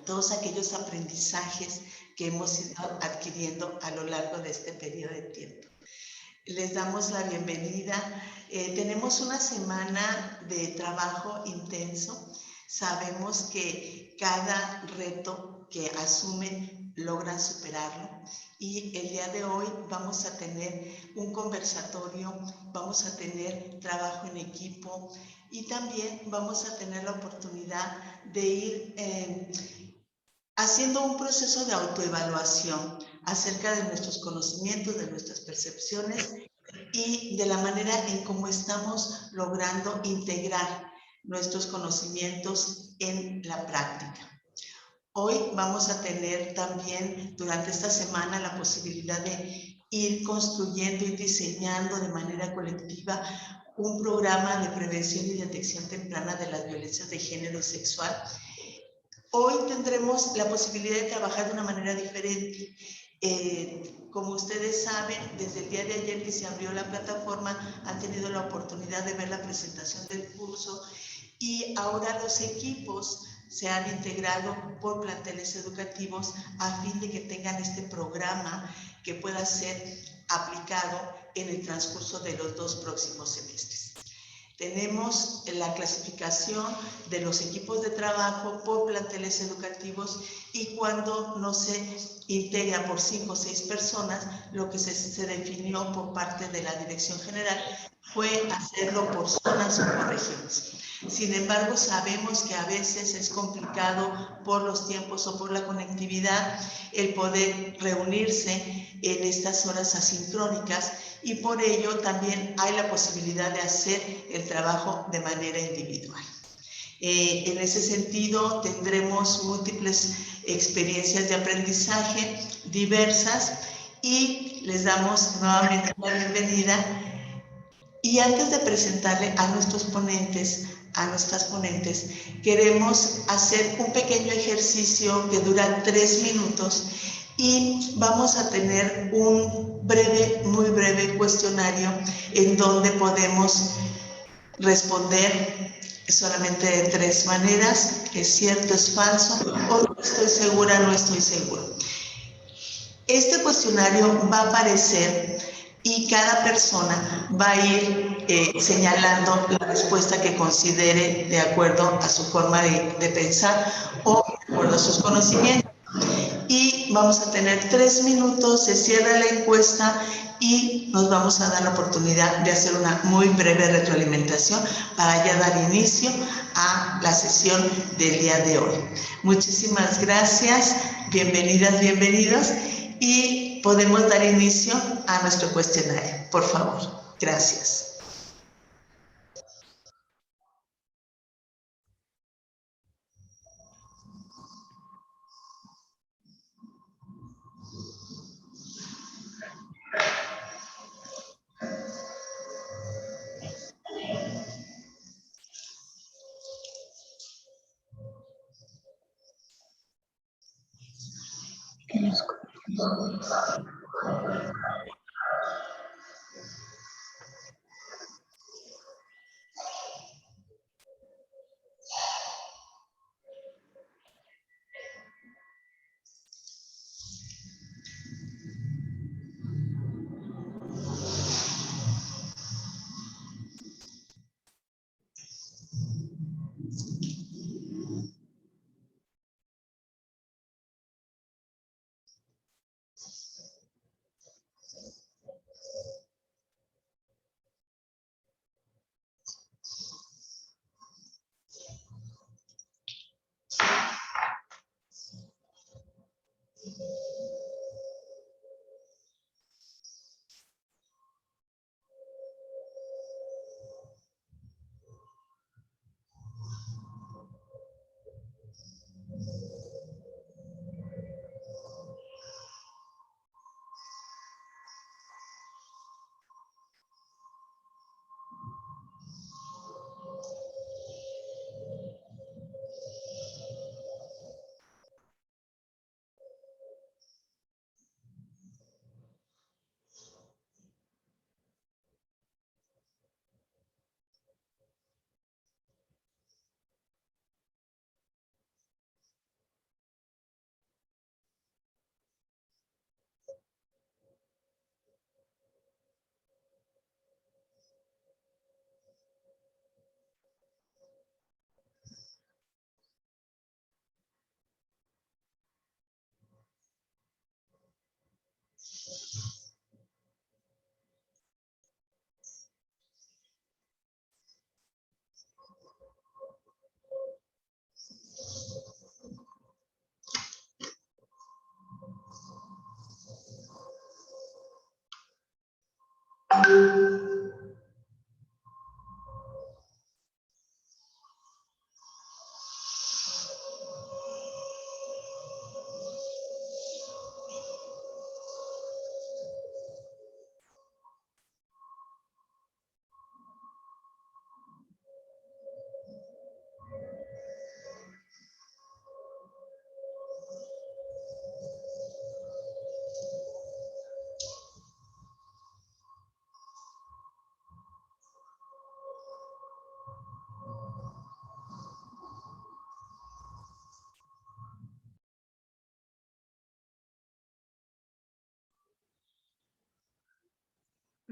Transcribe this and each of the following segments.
todos aquellos aprendizajes que hemos ido adquiriendo a lo largo de este periodo de tiempo. Les damos la bienvenida. Tenemos una semana de trabajo intenso. Sabemos que cada reto que asumen logran superarlo, y el día de hoy vamos a tener un conversatorio, vamos a tener trabajo en equipo y también vamos a tener la oportunidad de ir haciendo un proceso de autoevaluación acerca de nuestros conocimientos, de nuestras percepciones y de la manera en cómo estamos logrando integrar nuestros conocimientos en la práctica. Hoy vamos a tener también durante esta semana la posibilidad de ir construyendo y diseñando de manera colectiva un programa de prevención y detección temprana de las violencias de género y sexual. Hoy tendremos la posibilidad de trabajar de una manera diferente. Como ustedes saben, desde el día de ayer que se abrió la plataforma, han tenido la oportunidad de ver la presentación del curso, y ahora los equipos se han integrado por planteles educativos a fin de que tengan este programa que pueda ser aplicado en el transcurso de los 2 próximos semestres. Tenemos la clasificación de los equipos de trabajo por planteles educativos, y cuando no se integra por 5 o 6 personas, lo que se definió por parte de la Dirección General fue hacerlo por zonas o por regiones. Sin embargo, sabemos que a veces es complicado por los tiempos o por la conectividad el poder reunirse en estas horas asincrónicas, y por ello también hay la posibilidad de hacer el trabajo de manera individual. En ese sentido, tendremos múltiples experiencias de aprendizaje diversas y les damos nuevamente la bienvenida. Y antes de presentarle a nuestros ponentes, a nuestras ponentes, queremos hacer un pequeño ejercicio que dura 3 minutos, y vamos a tener un muy breve cuestionario en donde podemos responder solamente de 3 maneras: es cierto, es falso, o no estoy segura, no estoy seguro. Este cuestionario va a aparecer y cada persona va a ir señalando la respuesta que considere de acuerdo a su forma de pensar o de acuerdo a sus conocimientos. Y vamos a tener 3 minutos, se cierra la encuesta y nos vamos a dar la oportunidad de hacer una muy breve retroalimentación para ya dar inicio a la sesión del día de hoy. Muchísimas gracias, bienvenidas, bienvenidos, y podemos dar inicio a nuestro cuestionario, por favor. Gracias.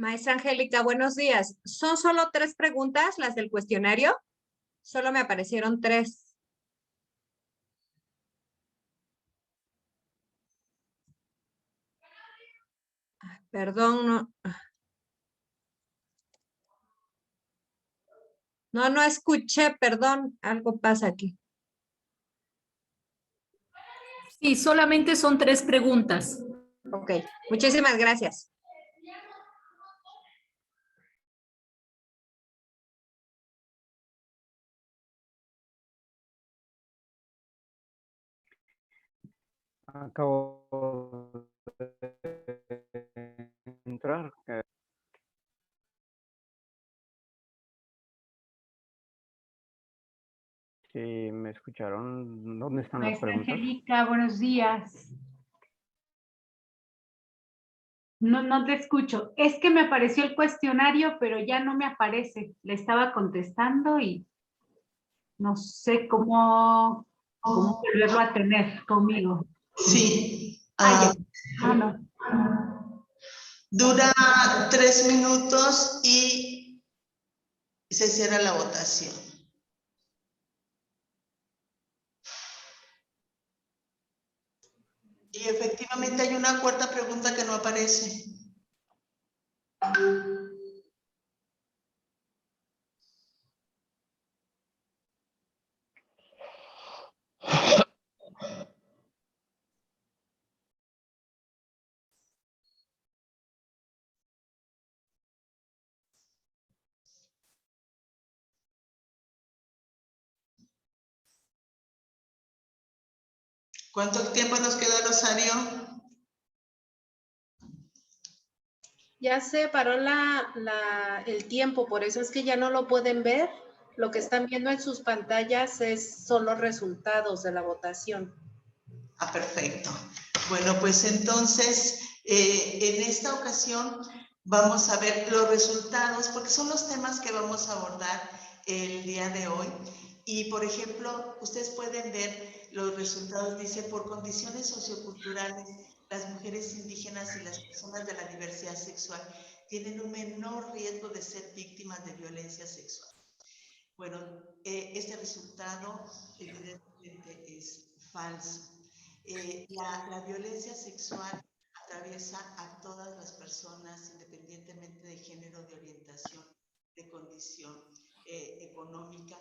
Maestra Angélica, buenos días. ¿Son solo 3 preguntas las del cuestionario? Solo me aparecieron 3. Perdón, no. No escuché, perdón, algo pasa aquí. Sí, solamente son 3 preguntas. Ok, muchísimas gracias. Acabo de entrar. Si me escucharon, ¿dónde están las Maestra preguntas? Angélica, buenos días. No te escucho. Es que me apareció el cuestionario, pero ya no me aparece. Le estaba contestando y no sé cómo volverlo a tener conmigo. Sí. Ya. No. Dura 3 minutos y se cierra la votación. Y efectivamente hay una cuarta pregunta que no aparece. ¿Cuánto tiempo nos queda, Rosario? Ya se paró el tiempo, por eso es que ya no lo pueden ver. Lo que están viendo en sus pantallas son los resultados de la votación. Ah, perfecto. Bueno, pues entonces, en esta ocasión vamos a ver los resultados, porque son los temas que vamos a abordar el día de hoy. Y, por ejemplo, ustedes pueden ver los resultados, dice, por condiciones socioculturales, las mujeres indígenas y las personas de la diversidad sexual tienen un menor riesgo de ser víctimas de violencia sexual. Bueno, este resultado evidentemente es falso. La violencia sexual atraviesa a todas las personas, independientemente de género, de orientación, de condición económica.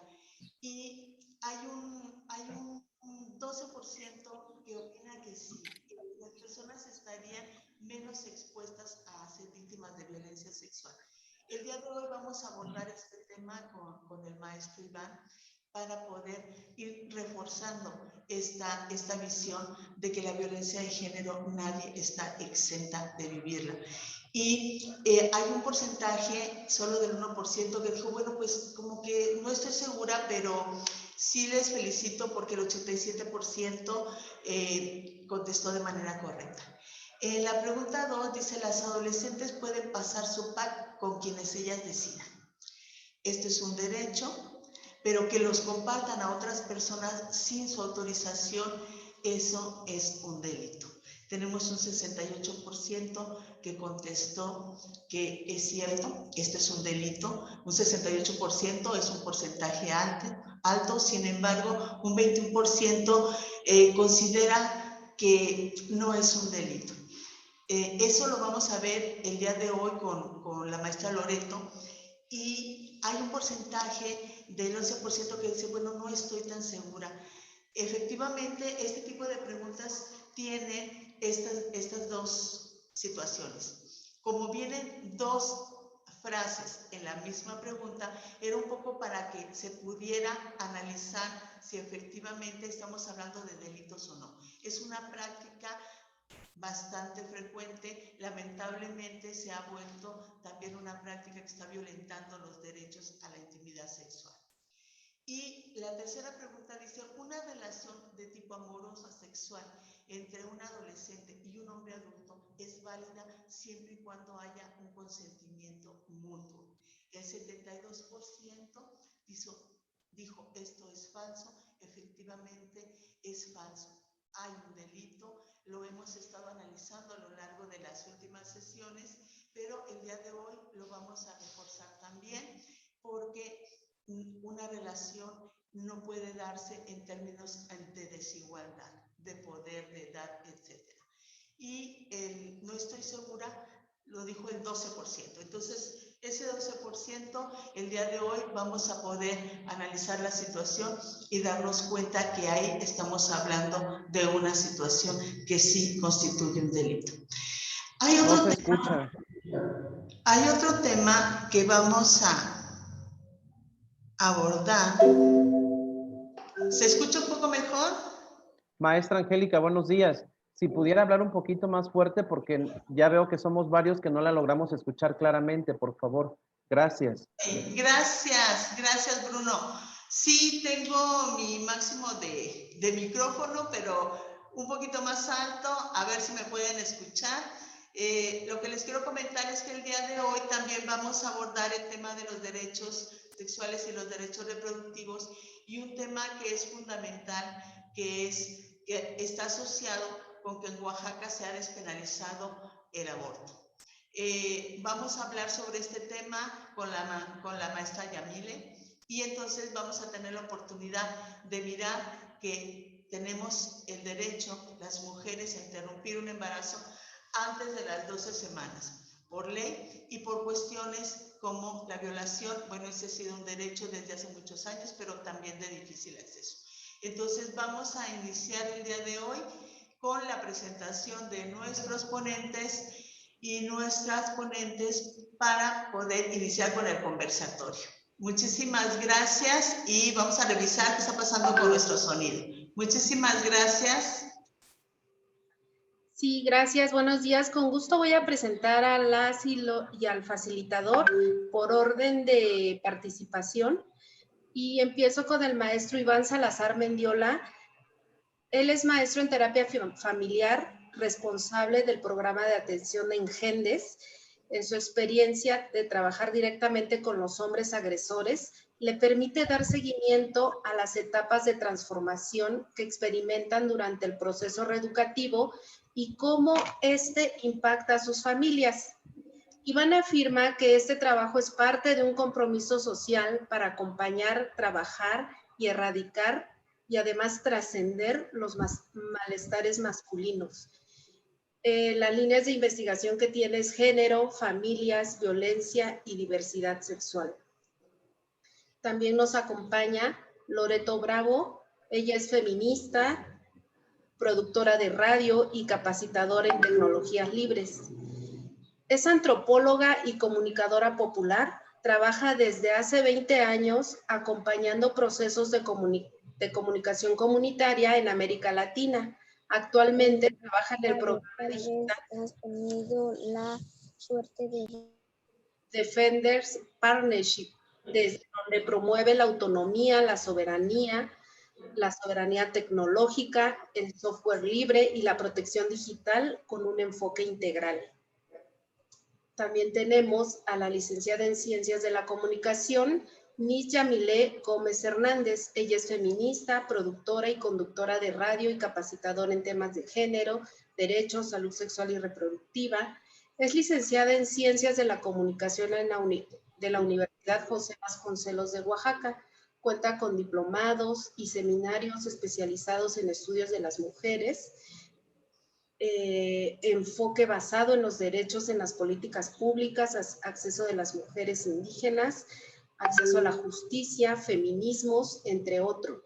Y hay un 12% que opina que sí, que las personas estarían menos expuestas a ser víctimas de violencia sexual. El día de hoy vamos a abordar este tema con el maestro Iván para poder ir reforzando esta visión de que la violencia de género nadie está exenta de vivirla. Y hay un porcentaje solo del 1% que dijo, bueno, pues como que no estoy segura, pero sí les felicito porque el 87% contestó de manera correcta. La pregunta 2 dice, las adolescentes pueden pasar su pack con quienes ellas decidan. Esto es un derecho, pero que los compartan a otras personas sin su autorización, eso es un delito. Tenemos un 68% que contestó que es cierto, esto es un delito. Un 68% es un porcentaje alto, sin embargo, un 21% considera que no es un delito. Eso lo vamos a ver el día de hoy con la maestra Loreto. Y hay un porcentaje del 11% que dice, bueno, no estoy tan segura. Efectivamente, este tipo de preguntas tienen estas dos situaciones. Como vienen dos frases en la misma pregunta, era un poco para que se pudiera analizar si efectivamente estamos hablando de delitos o no. Es una práctica bastante frecuente, lamentablemente se ha vuelto también una práctica que está violentando los derechos a la intimidad sexual. Y la tercera pregunta dice, ¿una relación de tipo amorosa sexual entre un adolescente y un hombre adulto es válida siempre y cuando haya un consentimiento mutuo? El 72% dijo esto es falso, efectivamente es falso. Hay un delito, lo hemos estado analizando a lo largo de las últimas sesiones pero el día de hoy lo vamos a reforzar también porque una relación no puede darse en términos de desigualdad, de poder, de edad, etc. Y no estoy segura, lo dijo el 12%. Entonces, ese 12%, el día de hoy vamos a poder analizar la situación y darnos cuenta que ahí estamos hablando de una situación que sí constituye un delito. Hay otro tema que vamos a abordar. ¿Se escucha un poco mejor? Maestra Angélica, buenos días. Si pudiera hablar un poquito más fuerte porque ya veo que somos varios que no la logramos escuchar claramente, por favor. Gracias. Gracias Bruno. Sí, tengo mi máximo de micrófono, pero un poquito más alto, a ver si me pueden escuchar. Lo que les quiero comentar es que el día de hoy también vamos a abordar el tema de los derechos sexuales y los derechos reproductivos, y un tema que es fundamental, que está asociado con que en Oaxaca se ha despenalizado el aborto. Vamos a hablar sobre este tema con la maestra Yamile, y entonces vamos a tener la oportunidad de mirar que tenemos el derecho, las mujeres, a interrumpir un embarazo antes de las 12 semanas, por ley, y por cuestiones como la violación. Bueno, ese ha sido un derecho desde hace muchos años, pero también de difícil acceso. Entonces vamos a iniciar el día de hoy con la presentación de nuestros ponentes y nuestras ponentes para poder iniciar con el conversatorio. Muchísimas gracias y vamos a revisar qué está pasando con nuestro sonido. Muchísimas gracias. Sí, gracias. Buenos días. Con gusto voy a presentar a las y al facilitador por orden de participación. Y empiezo con el maestro Iván Salazar Mendiola. Él es maestro en terapia familiar, responsable del programa de atención en GENDES. En su experiencia de trabajar directamente con los hombres agresores, le permite dar seguimiento a las etapas de transformación que experimentan durante el proceso reeducativo y cómo este impacta a sus familias. Iván afirma que este trabajo es parte de un compromiso social para acompañar, trabajar y erradicar y además trascender los malestares masculinos. Las líneas de investigación que tiene es género, familias, violencia y diversidad sexual. También nos acompaña Loreto Bravo. Ella es feminista, productora de radio y capacitadora en tecnologías libres. Es antropóloga y comunicadora popular. Trabaja desde hace 20 años acompañando procesos de comunicación comunitaria en América Latina. Actualmente trabaja en el programa digital ¿Has tenido la suerte de Defenders Partnership, desde donde promueve la autonomía, la soberanía tecnológica, el software libre y la protección digital con un enfoque integral? También tenemos a la licenciada en Ciencias de la Comunicación, Miss Yamile Gómez Hernández. Ella es feminista, productora y conductora de radio y capacitadora en temas de género, derechos, salud sexual y reproductiva. Es licenciada en Ciencias de la Comunicación de la Universidad José Vasconcelos de Oaxaca. Cuenta con diplomados y seminarios especializados en estudios de las mujeres, enfoque basado en los derechos en las políticas públicas, acceso de las mujeres indígenas, acceso a la justicia, feminismos, entre otros.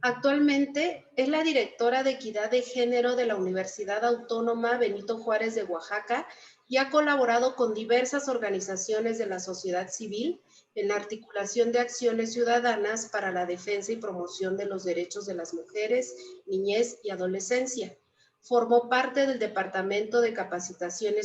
Actualmente es la directora de Equidad de Género de la Universidad Autónoma Benito Juárez de Oaxaca y ha colaborado con diversas organizaciones de la sociedad civil en la articulación de acciones ciudadanas para la defensa y promoción de los derechos de las mujeres, niñez y adolescencia. Formó parte del Departamento de Capacitación y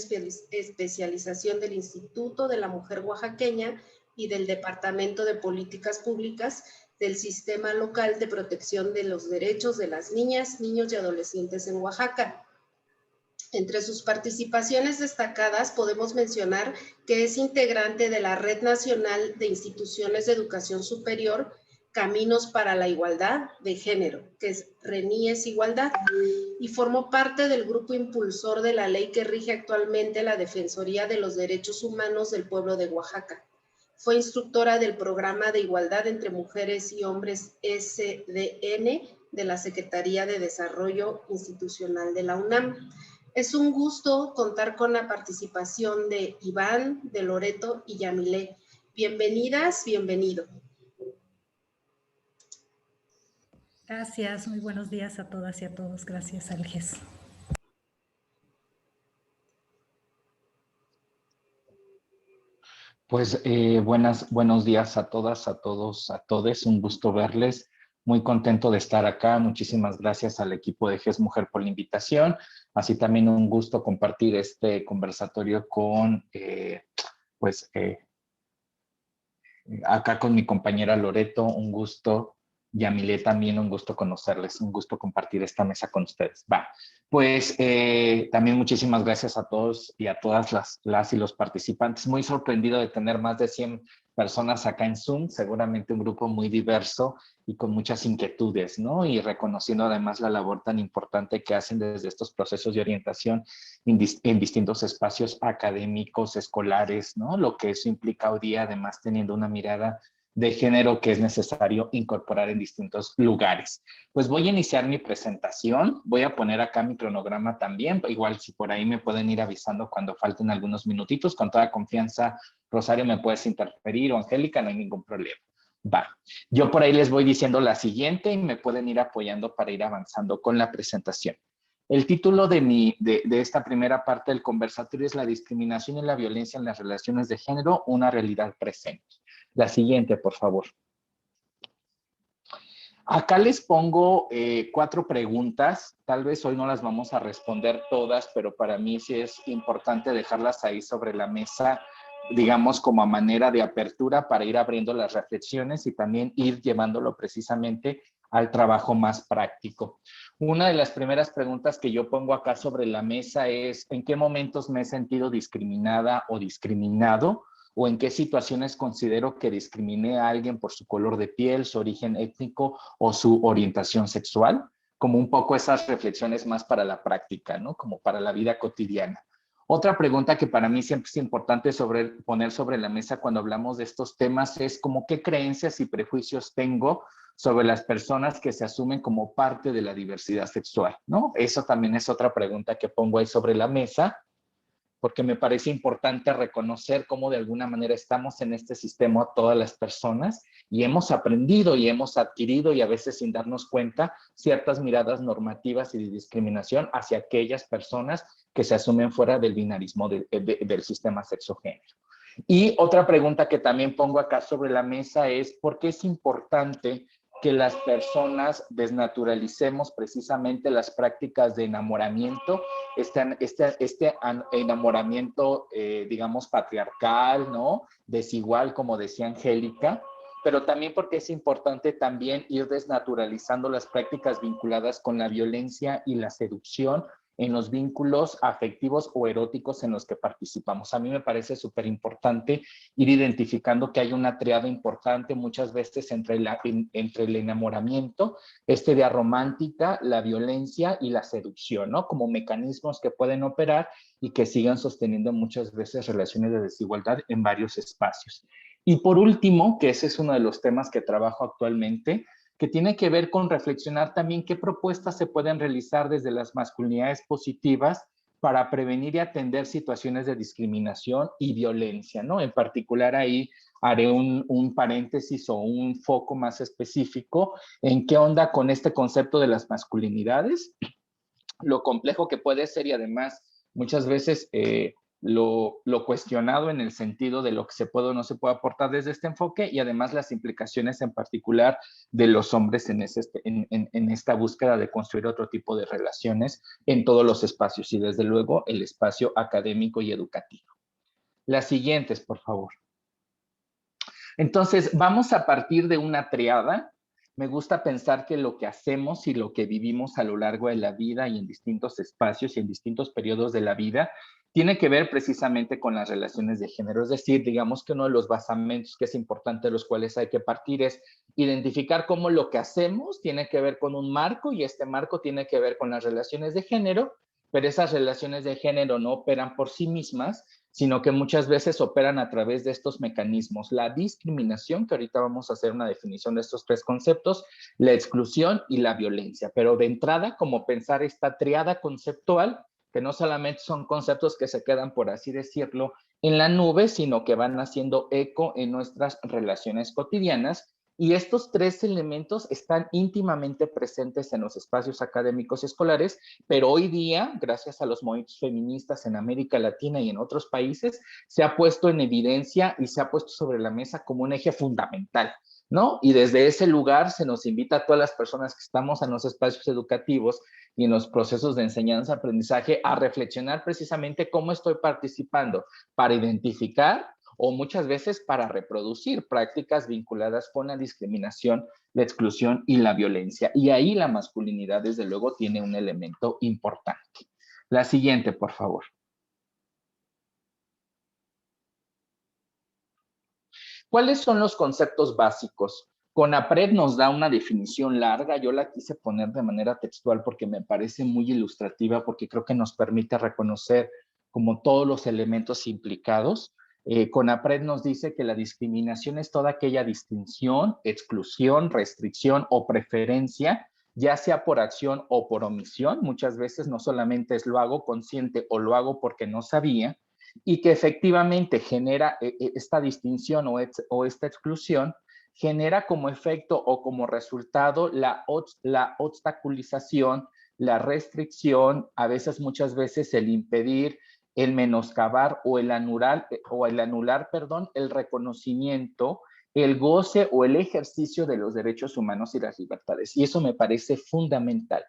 Especialización del Instituto de la Mujer Oaxaqueña y del Departamento de Políticas Públicas del Sistema Local de Protección de los Derechos de las Niñas, Niños y Adolescentes en Oaxaca. Entre sus participaciones destacadas podemos mencionar que es integrante de la Red Nacional de Instituciones de Educación Superior Caminos para la Igualdad de Género, que es RENIES Igualdad, y formó parte del grupo impulsor de la ley que rige actualmente la Defensoría de los Derechos Humanos del Pueblo de Oaxaca. Fue instructora del Programa de Igualdad entre Mujeres y Hombres SDN de la Secretaría de Desarrollo Institucional de la UNAM. Es un gusto contar con la participación de Iván, de Loreto y Yamilé. Bienvenidas, bienvenido. Gracias, muy buenos días a todas y a todos. Gracias, Alges. Pues buenos días a todas, a todos, a todes. Un gusto verles. Muy contento de estar acá. Muchísimas gracias al equipo de GES Mujer por la invitación. Así también un gusto compartir este conversatorio con, acá con mi compañera Loreto. Un gusto. Yamilé también, un gusto conocerles, un gusto compartir esta mesa con ustedes. Pues también muchísimas gracias a todos y a todas las y los participantes. Muy sorprendido de tener más de 100 personas acá en Zoom, seguramente un grupo muy diverso y con muchas inquietudes, ¿no? Y reconociendo además la labor tan importante que hacen desde estos procesos de orientación en distintos espacios académicos, escolares, ¿no? Lo que eso implica hoy día, además teniendo una mirada de género que es necesario incorporar en distintos lugares. Pues voy a iniciar mi presentación, voy a poner acá mi cronograma también, igual si por ahí me pueden ir avisando cuando falten algunos minutitos, con toda confianza, Rosario, me puedes interferir o Angélica, no hay ningún problema. Yo por ahí les voy diciendo la siguiente y me pueden ir apoyando para ir avanzando con la presentación. El título de esta primera parte del conversatorio es La discriminación y la violencia en las relaciones de género, una realidad presente. La siguiente, por favor. Acá les pongo 4 preguntas. Tal vez hoy no las vamos a responder todas, pero para mí sí es importante dejarlas ahí sobre la mesa, digamos, como a manera de apertura para ir abriendo las reflexiones y también ir llevándolo precisamente al trabajo más práctico. Una de las primeras preguntas que yo pongo acá sobre la mesa es: ¿en qué momentos me he sentido discriminada o discriminado? ¿O en qué situaciones considero que discriminé a alguien por su color de piel, su origen étnico o su orientación sexual? Como un poco esas reflexiones más para la práctica, ¿no? Como para la vida cotidiana. Otra pregunta que para mí siempre es importante poner sobre la mesa cuando hablamos de estos temas es como qué creencias y prejuicios tengo sobre las personas que se asumen como parte de la diversidad sexual, ¿no? Eso también es otra pregunta que pongo ahí sobre la mesa, porque me parece importante reconocer cómo de alguna manera estamos en este sistema todas las personas y hemos aprendido y hemos adquirido y a veces sin darnos cuenta ciertas miradas normativas y de discriminación hacia aquellas personas que se asumen fuera del binarismo del sistema sexogénero. Y otra pregunta que también pongo acá sobre la mesa es ¿por qué es importante que las personas desnaturalicemos precisamente las prácticas de enamoramiento, este enamoramiento, digamos, patriarcal, ¿no? Desigual, como decía Angélica, pero también porque es importante también ir desnaturalizando las prácticas vinculadas con la violencia y la seducción en los vínculos afectivos o eróticos en los que participamos. A mí me parece súper importante ir identificando que hay una triada importante muchas veces entre el enamoramiento, esta idea romántica, la violencia y la seducción, ¿no? Como mecanismos que pueden operar y que sigan sosteniendo muchas veces relaciones de desigualdad en varios espacios. Y por último, que ese es uno de los temas que trabajo actualmente, que tiene que ver con reflexionar también qué propuestas se pueden realizar desde las masculinidades positivas para prevenir y atender situaciones de discriminación y violencia, ¿no? En particular ahí haré un paréntesis o un foco más específico en qué onda con este concepto de las masculinidades, lo complejo que puede ser y además muchas veces lo cuestionado en el sentido de lo que se puede o no se puede aportar desde este enfoque y además las implicaciones en particular de los hombres en esta búsqueda de construir otro tipo de relaciones en todos los espacios y desde luego el espacio académico y educativo. Las siguientes, por favor. Entonces, vamos a partir de una triada me gusta pensar que lo que hacemos y lo que vivimos a lo largo de la vida y en distintos espacios y en distintos periodos de la vida tiene que ver precisamente con las relaciones de género. Es decir, digamos que uno de los basamentos que es importante de los cuales hay que partir es identificar cómo lo que hacemos tiene que ver con un marco y este marco tiene que ver con las relaciones de género, pero esas relaciones de género no operan por sí mismas, sino que muchas veces operan a través de estos mecanismos. La discriminación, que ahorita vamos a hacer una definición de estos tres conceptos, la exclusión y la violencia. Pero de entrada, como pensar esta triada conceptual, que no solamente son conceptos que se quedan, por así decirlo, en la nube, sino que van haciendo eco en nuestras relaciones cotidianas. Y estos tres elementos están íntimamente presentes en los espacios académicos y escolares, pero hoy día, gracias a los movimientos feministas en América Latina y en otros países, se ha puesto en evidencia y se ha puesto sobre la mesa como un eje fundamental, ¿no? Y desde ese lugar se nos invita a todas las personas que estamos en los espacios educativos y en los procesos de enseñanza-aprendizaje a reflexionar precisamente cómo estoy participando para identificar o muchas veces para reproducir prácticas vinculadas con la discriminación, la exclusión y la violencia. Y ahí la masculinidad, desde luego, tiene un elemento importante. La siguiente, por favor. ¿Cuáles son los conceptos básicos? CONAPRED nos da una definición larga, yo la quise poner de manera textual porque me parece muy ilustrativa, porque creo que nos permite reconocer como todos los elementos implicados. CONAPRED nos dice que la discriminación es toda aquella distinción, exclusión, restricción o preferencia, ya sea por acción o por omisión. Muchas veces no solamente es lo hago consciente o lo hago porque no sabía, y que efectivamente genera esta distinción o esta exclusión, genera como efecto o como resultado la obstaculización, la restricción, a veces, muchas veces el impedir, el menoscabar o el anular, el reconocimiento, el goce o el ejercicio de los derechos humanos y las libertades. Y eso me parece fundamental.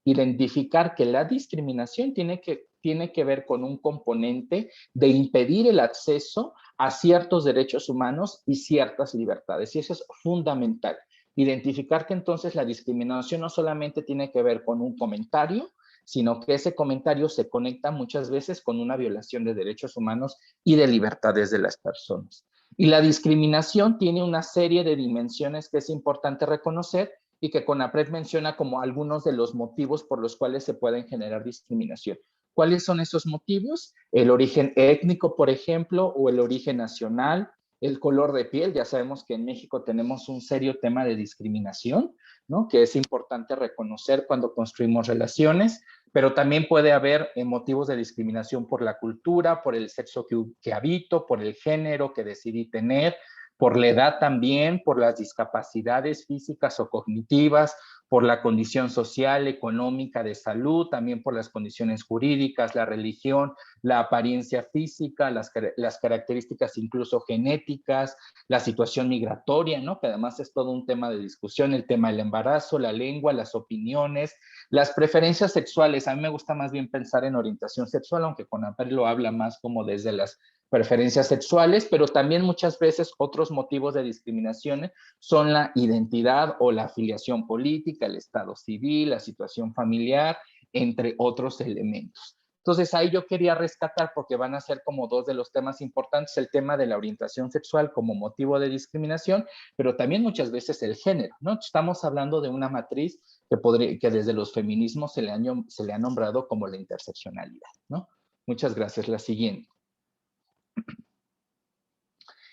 Identificar que la discriminación tiene que ver con un componente de impedir el acceso a ciertos derechos humanos y ciertas libertades. Y eso es fundamental. Identificar que entonces la discriminación no solamente tiene que ver con un comentario, sino que ese comentario se conecta muchas veces con una violación de derechos humanos y de libertades de las personas. Y la discriminación tiene una serie de dimensiones que es importante reconocer y que CONAPRED menciona como algunos de los motivos por los cuales se pueden generar discriminación. ¿Cuáles son esos motivos? El origen étnico, por ejemplo, o el origen nacional, el color de piel. Ya sabemos que en México tenemos un serio tema de discriminación, ¿no? Que es importante reconocer cuando construimos relaciones, pero también puede haber motivos de discriminación por la cultura, por el sexo que habito, por el género que decidí tener, por la edad también, por las discapacidades físicas o cognitivas, por la condición social, económica, de salud, también por las condiciones jurídicas, la religión, la apariencia física, las características incluso genéticas, la situación migratoria, ¿no? Que además es todo un tema de discusión, el tema del embarazo, la lengua, las opiniones, las preferencias sexuales. A mí me gusta más bien pensar en orientación sexual, aunque CONAPRED lo habla más como desde las preferencias sexuales, pero también muchas veces otros motivos de discriminación son la identidad o la afiliación política, el estado civil, la situación familiar, entre otros elementos. Entonces ahí yo quería rescatar, porque van a ser como dos de los temas importantes, el tema de la orientación sexual como motivo de discriminación, pero también muchas veces el género, ¿no? Estamos hablando de una matriz que desde los feminismos se le ha nombrado como la interseccionalidad, ¿no? Muchas gracias. La siguiente.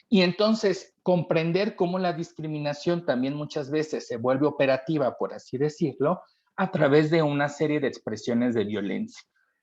Y entonces, comprender cómo la discriminación también muchas veces se vuelve operativa, por así decirlo, a través de una serie de expresiones de violencia.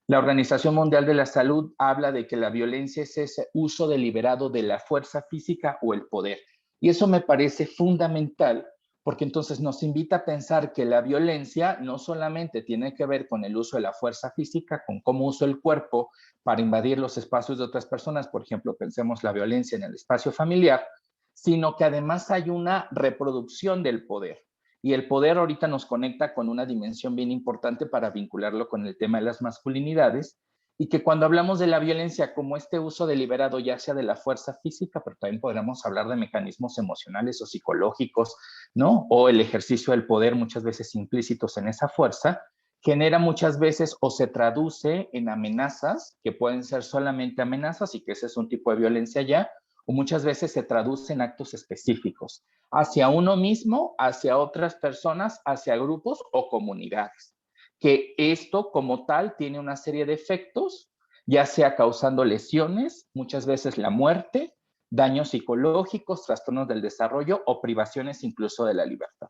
La Organización Mundial de la Salud habla de que la violencia es ese uso deliberado de la fuerza física o el poder. Y eso me parece fundamental, porque entonces nos invita a pensar que la violencia no solamente tiene que ver con el uso de la fuerza física, con cómo uso el cuerpo para invadir los espacios de otras personas, por ejemplo, pensemos la violencia en el espacio familiar, sino que además hay una reproducción del poder. Y el poder ahorita nos conecta con una dimensión bien importante para vincularlo con el tema de las masculinidades, y que cuando hablamos de la violencia como este uso deliberado, ya sea de la fuerza física, pero también podríamos hablar de mecanismos emocionales o psicológicos, ¿no? O el ejercicio del poder, muchas veces implícitos en esa fuerza, genera muchas veces o se traduce en amenazas, que pueden ser solamente amenazas y que ese es un tipo de violencia ya, o muchas veces se traduce en actos específicos, hacia uno mismo, hacia otras personas, hacia grupos o comunidades. Que esto como tal tiene una serie de efectos, ya sea causando lesiones, muchas veces la muerte, daños psicológicos, trastornos del desarrollo o privaciones incluso de la libertad.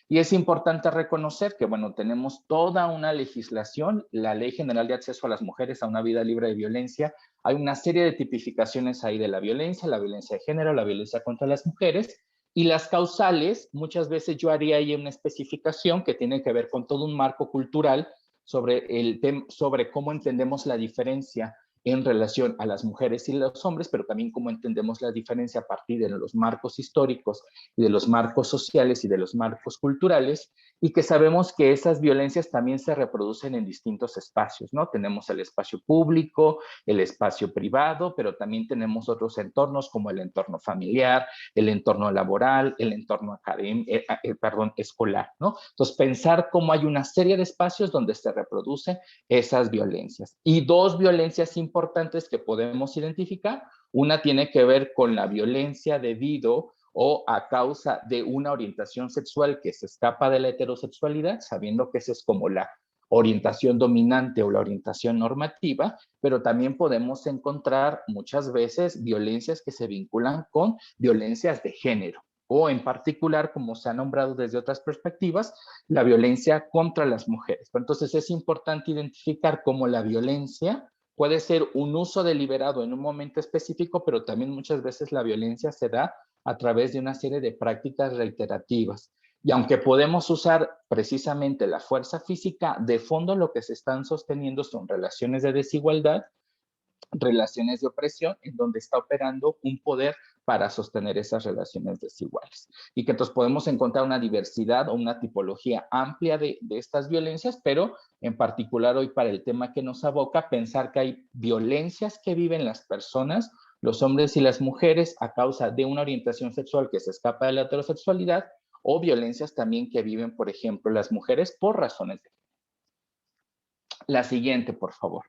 Y es importante reconocer que, bueno, tenemos toda una legislación, la Ley General de Acceso a las Mujeres a una Vida Libre de Violencia. Hay una serie de tipificaciones ahí de la violencia de género, la violencia contra las mujeres, y las causales, muchas veces yo haría ahí una especificación que tiene que ver con todo un marco cultural sobre cómo entendemos la diferencia en relación a las mujeres y los hombres, pero también cómo entendemos la diferencia a partir de los marcos históricos y de los marcos sociales y de los marcos culturales, y que sabemos que esas violencias también se reproducen en distintos espacios, ¿no? Tenemos el espacio público, el espacio privado, pero también tenemos otros entornos como el entorno familiar, el entorno laboral, el entorno escolar, ¿no? Entonces, pensar cómo hay una serie de espacios donde se reproducen esas violencias. Y dos violencias importantes que podemos identificar. Una tiene que ver con la violencia debido o a causa de una orientación sexual que se escapa de la heterosexualidad, sabiendo que esa es como la orientación dominante o la orientación normativa, pero también podemos encontrar muchas veces violencias que se vinculan con violencias de género, o en particular, como se ha nombrado desde otras perspectivas, la violencia contra las mujeres. Entonces es importante identificar cómo la violencia puede ser un uso deliberado en un momento específico, pero también muchas veces la violencia se da a través de una serie de prácticas reiterativas. Y aunque podemos usar precisamente la fuerza física, de fondo lo que se están sosteniendo son relaciones de desigualdad, relaciones de opresión, en donde está operando un poder para sostener esas relaciones desiguales. Y que entonces podemos encontrar una diversidad o una tipología amplia de estas violencias, pero en particular hoy para el tema que nos aboca, pensar que hay violencias que viven las personas, los hombres y las mujeres, a causa de una orientación sexual que se escapa de la heterosexualidad, o violencias también que viven, por ejemplo, las mujeres por razones de género. La siguiente, por favor.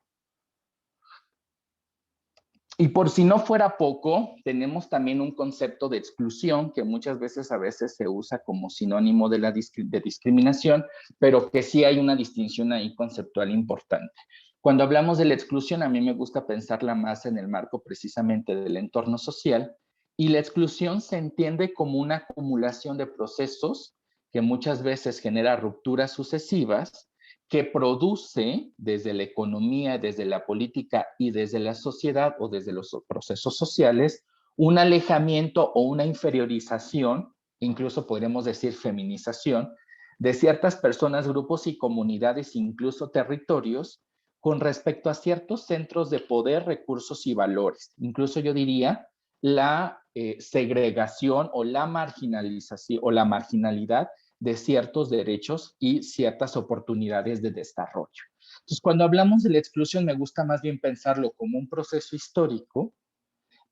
Y por si no fuera poco, tenemos también un concepto de exclusión que muchas veces se usa como sinónimo de discriminación, pero que sí hay una distinción ahí conceptual importante. Cuando hablamos de la exclusión, a mí me gusta pensarla más en el marco precisamente del entorno social, y la exclusión se entiende como una acumulación de procesos que muchas veces genera rupturas sucesivas, que produce desde la economía, desde la política y desde la sociedad o desde los procesos sociales un alejamiento o una inferiorización, incluso podríamos decir feminización, de ciertas personas, grupos y comunidades, incluso territorios, con respecto a ciertos centros de poder, recursos y valores. Incluso yo diría la segregación o la marginalización o la marginalidad de ciertos derechos y ciertas oportunidades de desarrollo. Entonces, cuando hablamos de la exclusión, me gusta más bien pensarlo como un proceso histórico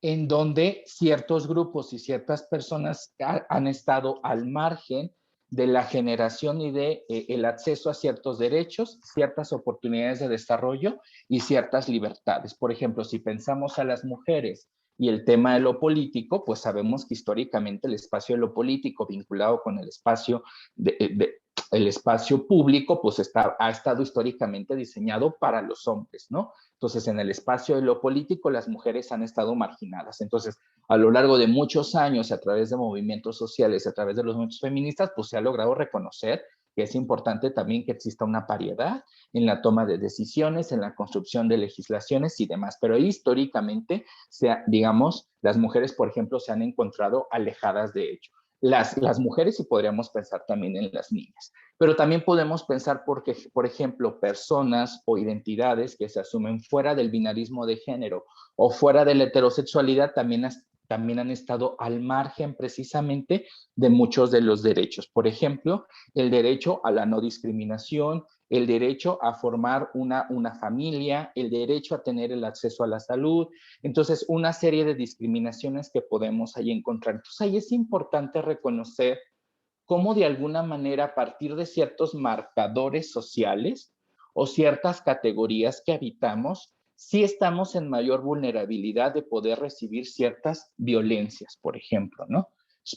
en donde ciertos grupos y ciertas personas han estado al margen de la generación y de el acceso a ciertos derechos, ciertas oportunidades de desarrollo y ciertas libertades. Por ejemplo, si pensamos a las mujeres y el tema de lo político, pues sabemos que históricamente el espacio de lo político vinculado con el espacio el espacio público pues ha estado históricamente diseñado para los hombres, ¿no? Entonces, en el espacio de lo político, las mujeres han estado marginadas. Entonces, a lo largo de muchos años, a través de movimientos sociales, a través de los movimientos feministas, pues se ha logrado reconocer que es importante también que exista una paridad en la toma de decisiones, en la construcción de legislaciones y demás. Pero históricamente, digamos, las mujeres, por ejemplo, se han encontrado alejadas de ello. Las mujeres y podríamos pensar también en las niñas. Pero también podemos pensar porque, por ejemplo, personas o identidades que se asumen fuera del binarismo de género o fuera de la heterosexualidad también también han estado al margen precisamente de muchos de los derechos. Por ejemplo, el derecho a la no discriminación, el derecho a formar una familia, el derecho a tener el acceso a la salud. Entonces, una serie de discriminaciones que podemos ahí encontrar. Entonces, ahí es importante reconocer cómo de alguna manera a partir de ciertos marcadores sociales o ciertas categorías que habitamos, sí estamos en mayor vulnerabilidad de poder recibir ciertas violencias, por ejemplo, ¿no?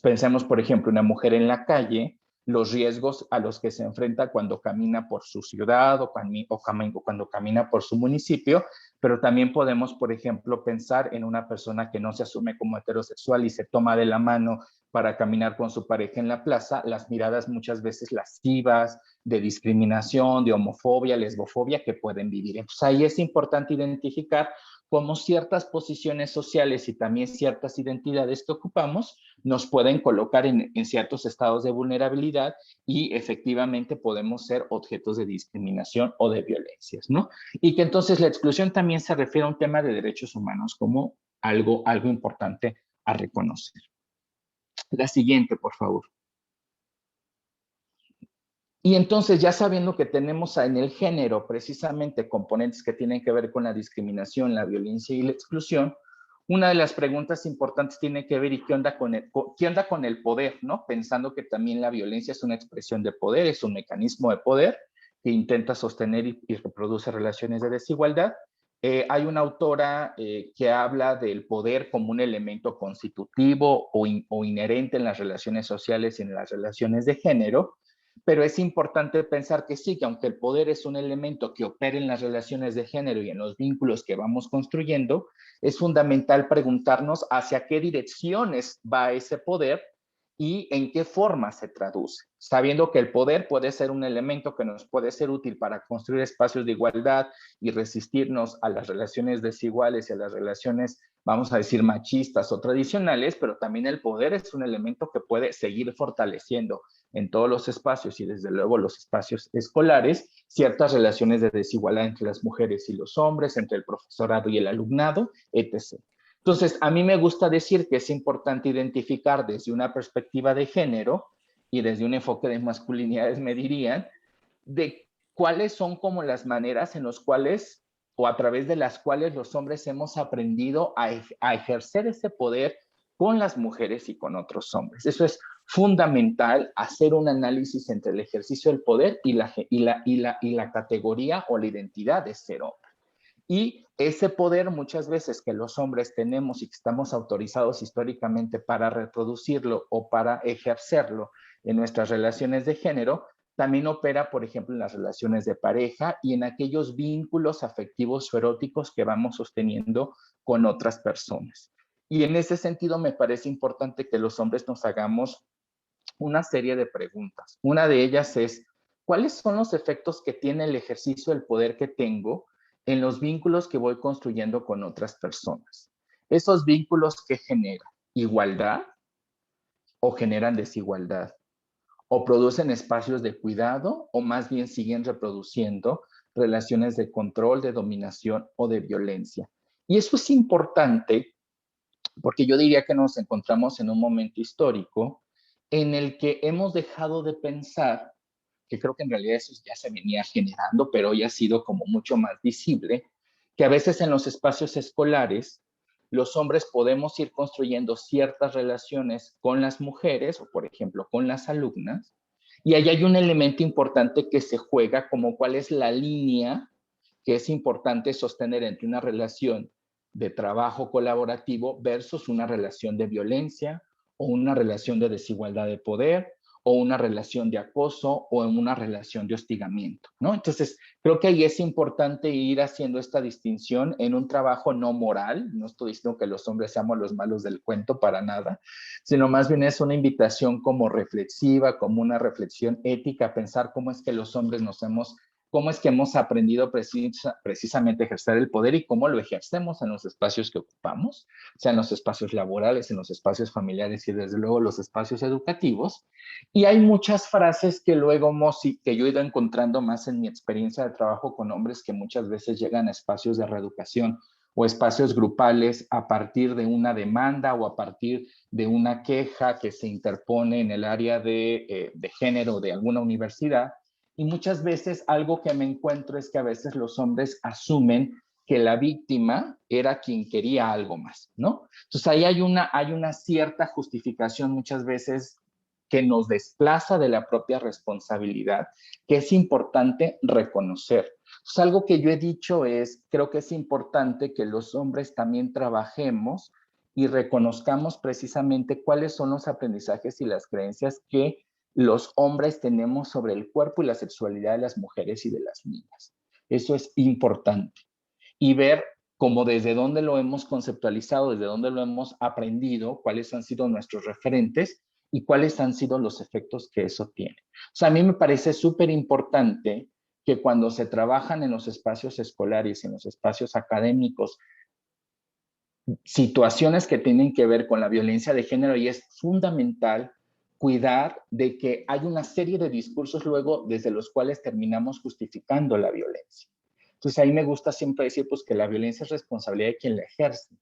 Pensemos, por ejemplo, una mujer en la calle, los riesgos a los que se enfrenta cuando camina por su ciudad o cuando camina por su municipio, pero también podemos, por ejemplo, pensar en una persona que no se asume como heterosexual y se toma de la mano para caminar con su pareja en la plaza, las miradas muchas veces lascivas, de discriminación, de homofobia, lesbofobia que pueden vivir. Entonces ahí es importante identificar cómo ciertas posiciones sociales y también ciertas identidades que ocupamos nos pueden colocar en ciertos estados de vulnerabilidad y efectivamente podemos ser objetos de discriminación o de violencias, ¿no? Y que entonces la exclusión también se refiere a un tema de derechos humanos como algo importante a reconocer. La siguiente, por favor. Y entonces, ya sabiendo que tenemos en el género precisamente componentes que tienen que ver con la discriminación, la violencia y la exclusión, una de las preguntas importantes tiene que ver ¿y qué onda con el poder? ¿No? Pensando que también la violencia es una expresión de poder, es un mecanismo de poder que intenta sostener y reproduce relaciones de desigualdad. Hay una autora que habla del poder como un elemento constitutivo o inherente en las relaciones sociales y en las relaciones de género, pero es importante pensar que sí, que aunque el poder es un elemento que opera en las relaciones de género y en los vínculos que vamos construyendo, es fundamental preguntarnos hacia qué direcciones va ese poder y en qué forma se traduce, sabiendo que el poder puede ser un elemento que nos puede ser útil para construir espacios de igualdad y resistirnos a las relaciones desiguales y a las relaciones, vamos a decir, machistas o tradicionales, pero también el poder es un elemento que puede seguir fortaleciendo en todos los espacios y desde luego los espacios escolares, ciertas relaciones de desigualdad entre las mujeres y los hombres, entre el profesorado y el alumnado, etc. Entonces, a mí me gusta decir que es importante identificar desde una perspectiva de género y desde un enfoque de masculinidades, me dirían, de cuáles son como las maneras en las cuales o a través de las cuales los hombres hemos aprendido a ejercer ese poder con las mujeres y con otros hombres. Eso es fundamental, hacer un análisis entre el ejercicio del poder y la categoría o la identidad de ser hombre. Y ese poder muchas veces que los hombres tenemos y que estamos autorizados históricamente para reproducirlo o para ejercerlo en nuestras relaciones de género, también opera, por ejemplo, en las relaciones de pareja y en aquellos vínculos afectivos o eróticos que vamos sosteniendo con otras personas. Y en ese sentido me parece importante que los hombres nos hagamos una serie de preguntas. Una de ellas es, ¿cuáles son los efectos que tiene el ejercicio del poder que tengo en los vínculos que voy construyendo con otras personas? Esos vínculos que generan igualdad o generan desigualdad, o producen espacios de cuidado o más bien siguen reproduciendo relaciones de control, de dominación o de violencia. Y eso es importante porque yo diría que nos encontramos en un momento histórico en el que hemos dejado de pensar, que creo que en realidad eso ya se venía generando, pero hoy ha sido como mucho más visible, que a veces en los espacios escolares los hombres podemos ir construyendo ciertas relaciones con las mujeres o, por ejemplo, con las alumnas, y ahí hay un elemento importante que se juega como cuál es la línea que es importante sostener entre una relación de trabajo colaborativo versus una relación de violencia o una relación de desigualdad de poder o una relación de acoso o en una relación de hostigamiento, ¿no? Entonces, creo que ahí es importante ir haciendo esta distinción en un trabajo no moral. No estoy diciendo que los hombres seamos los malos del cuento para nada, sino más bien es una invitación como reflexiva, como una reflexión ética, pensar cómo es que los hombres cómo es que hemos aprendido precisamente a ejercer el poder y cómo lo ejercemos en los espacios que ocupamos, sean los espacios laborales, en los espacios familiares y desde luego los espacios educativos. Y hay muchas frases que luego, que yo he ido encontrando más en mi experiencia de trabajo con hombres que muchas veces llegan a espacios de reeducación o espacios grupales a partir de una demanda o a partir de una queja que se interpone en el área de género de alguna universidad. Y muchas veces algo que me encuentro es que a veces los hombres asumen que la víctima era quien quería algo más, ¿no? Entonces ahí hay una cierta justificación muchas veces que nos desplaza de la propia responsabilidad, que es importante reconocer. Entonces, algo que yo he dicho es, creo que es importante que los hombres también trabajemos y reconozcamos precisamente cuáles son los aprendizajes y las creencias que los hombres tenemos sobre el cuerpo y la sexualidad de las mujeres y de las niñas. Eso es importante. Y ver cómo desde dónde lo hemos conceptualizado, desde dónde lo hemos aprendido, cuáles han sido nuestros referentes y cuáles han sido los efectos que eso tiene. O sea, a mí me parece súper importante que cuando se trabajan en los espacios escolares, en los espacios académicos, situaciones que tienen que ver con la violencia de género, y es fundamental cuidar de que hay una serie de discursos luego desde los cuales terminamos justificando la violencia. Entonces ahí me gusta siempre decir pues que la violencia es responsabilidad de quien la ejerce.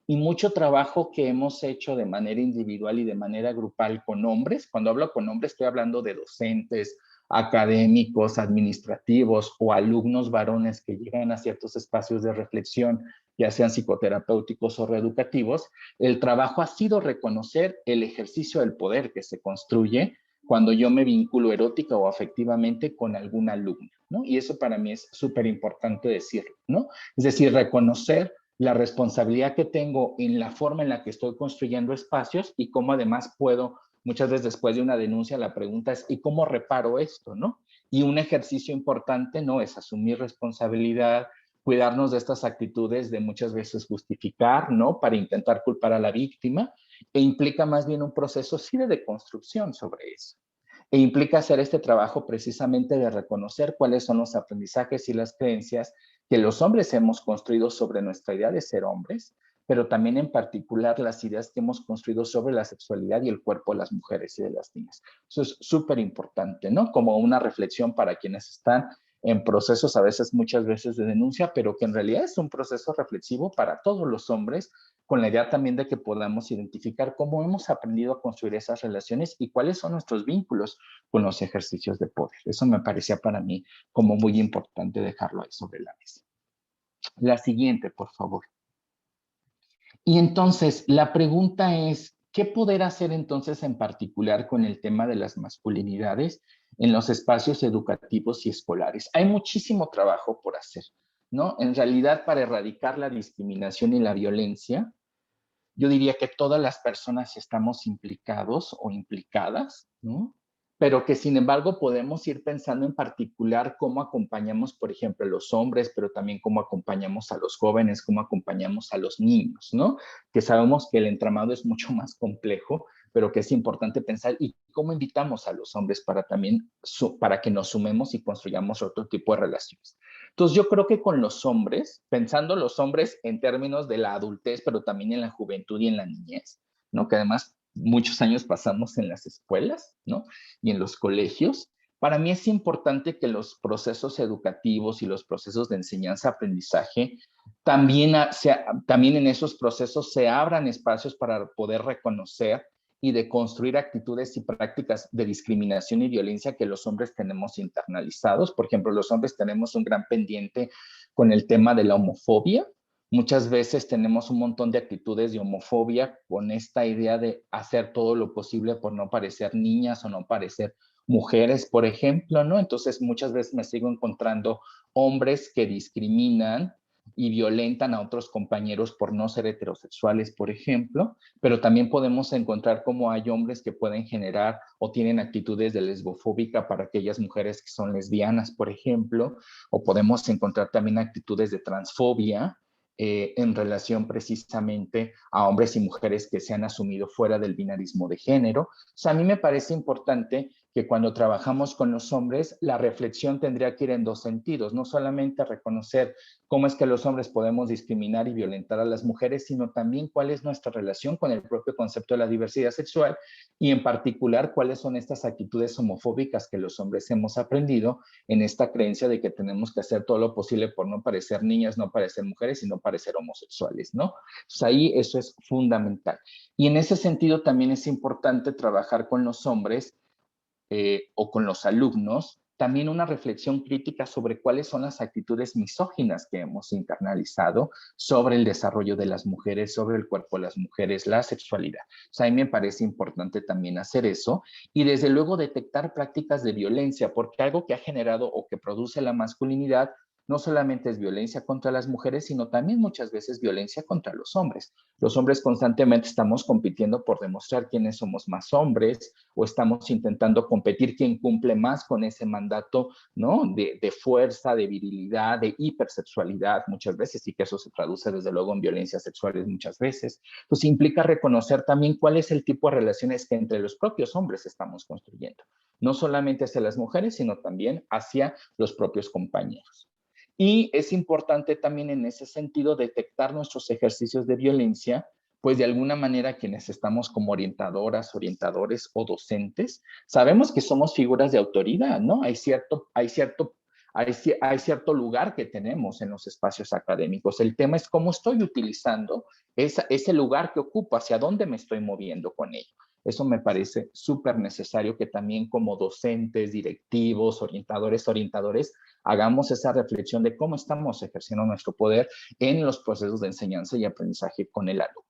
Y mucho trabajo que hemos hecho de manera individual y de manera grupal con hombres, cuando hablo con hombres estoy hablando de docentes, académicos, administrativos o alumnos varones que llegan a ciertos espacios de reflexión, ya sean psicoterapéuticos o reeducativos, el trabajo ha sido reconocer el ejercicio del poder que se construye cuando yo me vinculo erótica o afectivamente con algún alumno, ¿no? Y eso para mí es súper importante decirlo, ¿no? Es decir, reconocer la responsabilidad que tengo en la forma en la que estoy construyendo espacios y cómo además puedo, muchas veces después de una denuncia, la pregunta es, ¿y cómo reparo esto, no? Y un ejercicio importante, ¿no? Es asumir responsabilidad, cuidarnos de estas actitudes de muchas veces justificar, ¿no? Para intentar culpar a la víctima, e implica más bien un proceso sí de deconstrucción sobre eso. E implica hacer este trabajo precisamente de reconocer cuáles son los aprendizajes y las creencias que los hombres hemos construido sobre nuestra idea de ser hombres, pero también en particular las ideas que hemos construido sobre la sexualidad y el cuerpo de las mujeres y de las niñas. Eso es súper importante, ¿no? Como una reflexión para quienes están en procesos a veces, muchas veces de denuncia, pero que en realidad es un proceso reflexivo para todos los hombres, con la idea también de que podamos identificar cómo hemos aprendido a construir esas relaciones y cuáles son nuestros vínculos con los ejercicios de poder. Eso me parecía para mí como muy importante dejarlo ahí sobre la mesa. La siguiente, por favor. Y entonces, la pregunta es, ¿qué poder hacer entonces en particular con el tema de las masculinidades en los espacios educativos y escolares? Hay muchísimo trabajo por hacer, ¿no? En realidad, para erradicar la discriminación y la violencia, yo diría que todas las personas estamos implicados o implicadas, ¿no? Pero que sin embargo podemos ir pensando en particular cómo acompañamos, por ejemplo, a los hombres, pero también cómo acompañamos a los jóvenes, cómo acompañamos a los niños, ¿no? Que sabemos que el entramado es mucho más complejo, pero que es importante pensar y cómo invitamos a los hombres para también, para que nos sumemos y construyamos otro tipo de relaciones. Entonces yo creo que con los hombres, pensando los hombres en términos de la adultez, pero también en la juventud y en la niñez, ¿no? Que además muchos años pasamos en las escuelas, ¿no? Y en los colegios. Para mí es importante que los procesos educativos y los procesos de enseñanza-aprendizaje también en esos procesos se abran espacios para poder reconocer y de construir actitudes y prácticas de discriminación y violencia que los hombres tenemos internalizados. Por ejemplo, los hombres tenemos un gran pendiente con el tema de la homofobia. Muchas veces tenemos un montón de actitudes de homofobia con esta idea de hacer todo lo posible por no parecer niñas o no parecer mujeres, por ejemplo, ¿no? Entonces, muchas veces me sigo encontrando hombres que discriminan y violentan a otros compañeros por no ser heterosexuales, por ejemplo, pero también podemos encontrar cómo hay hombres que pueden generar o tienen actitudes de lesbofóbica para aquellas mujeres que son lesbianas, por ejemplo, o podemos encontrar también actitudes de transfobia en relación precisamente a hombres y mujeres que se han asumido fuera del binarismo de género. O sea, a mí me parece importante que cuando trabajamos con los hombres, la reflexión tendría que ir en dos sentidos, no solamente reconocer cómo es que los hombres podemos discriminar y violentar a las mujeres, sino también cuál es nuestra relación con el propio concepto de la diversidad sexual y en particular cuáles son estas actitudes homofóbicas que los hombres hemos aprendido en esta creencia de que tenemos que hacer todo lo posible por no parecer niñas, no parecer mujeres y no parecer homosexuales, ¿no? Pues ahí eso es fundamental. Y en ese sentido también es importante trabajar con los hombres o con los alumnos, también una reflexión crítica sobre cuáles son las actitudes misóginas que hemos internalizado sobre el desarrollo de las mujeres, sobre el cuerpo de las mujeres, la sexualidad. O sea, a mí me parece importante también hacer eso y desde luego detectar prácticas de violencia, porque algo que ha generado o que produce la masculinidad no solamente es violencia contra las mujeres, sino también muchas veces violencia contra los hombres. Los hombres constantemente estamos compitiendo por demostrar quiénes somos más hombres o estamos intentando competir quién cumple más con ese mandato, ¿no? De fuerza, de virilidad, de hipersexualidad muchas veces y que eso se traduce desde luego en violencias sexuales muchas veces. Pues implica reconocer también cuál es el tipo de relaciones que entre los propios hombres estamos construyendo. No solamente hacia las mujeres, sino también hacia los propios compañeros. Y es importante también en ese sentido detectar nuestros ejercicios de violencia, pues de alguna manera quienes estamos como orientadoras, orientadores o docentes, sabemos que somos figuras de autoridad, ¿no? Hay cierto lugar que tenemos en los espacios académicos. El tema es cómo estoy utilizando ese lugar que ocupo, hacia dónde me estoy moviendo con ello. Eso me parece súper necesario que también como docentes, directivos, orientadores, hagamos esa reflexión de cómo estamos ejerciendo nuestro poder en los procesos de enseñanza y aprendizaje con el alumno.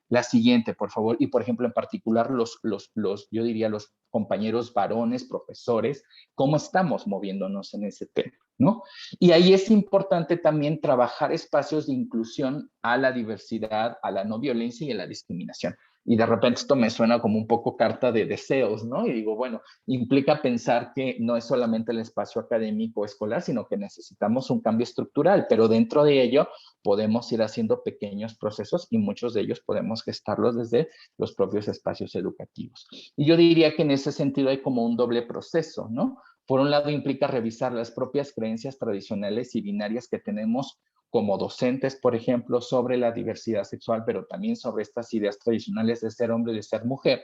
La siguiente, por favor, y por ejemplo, en particular yo diría los compañeros varones, profesores, cómo estamos moviéndonos en ese tema, ¿no? Y ahí es importante también trabajar espacios de inclusión a la diversidad, a la no violencia y a la discriminación. Y de repente esto me suena como un poco carta de deseos, ¿no? Y digo, bueno, implica pensar que no es solamente el espacio académico o escolar, sino que necesitamos un cambio estructural, pero dentro de ello podemos ir haciendo pequeños procesos y muchos de ellos podemos gestarlos desde los propios espacios educativos. Y yo diría que en ese sentido hay como un doble proceso, ¿no? Por un lado implica revisar las propias creencias tradicionales y binarias que tenemos como docentes, por ejemplo, sobre la diversidad sexual, pero también sobre estas ideas tradicionales de ser hombre y de ser mujer,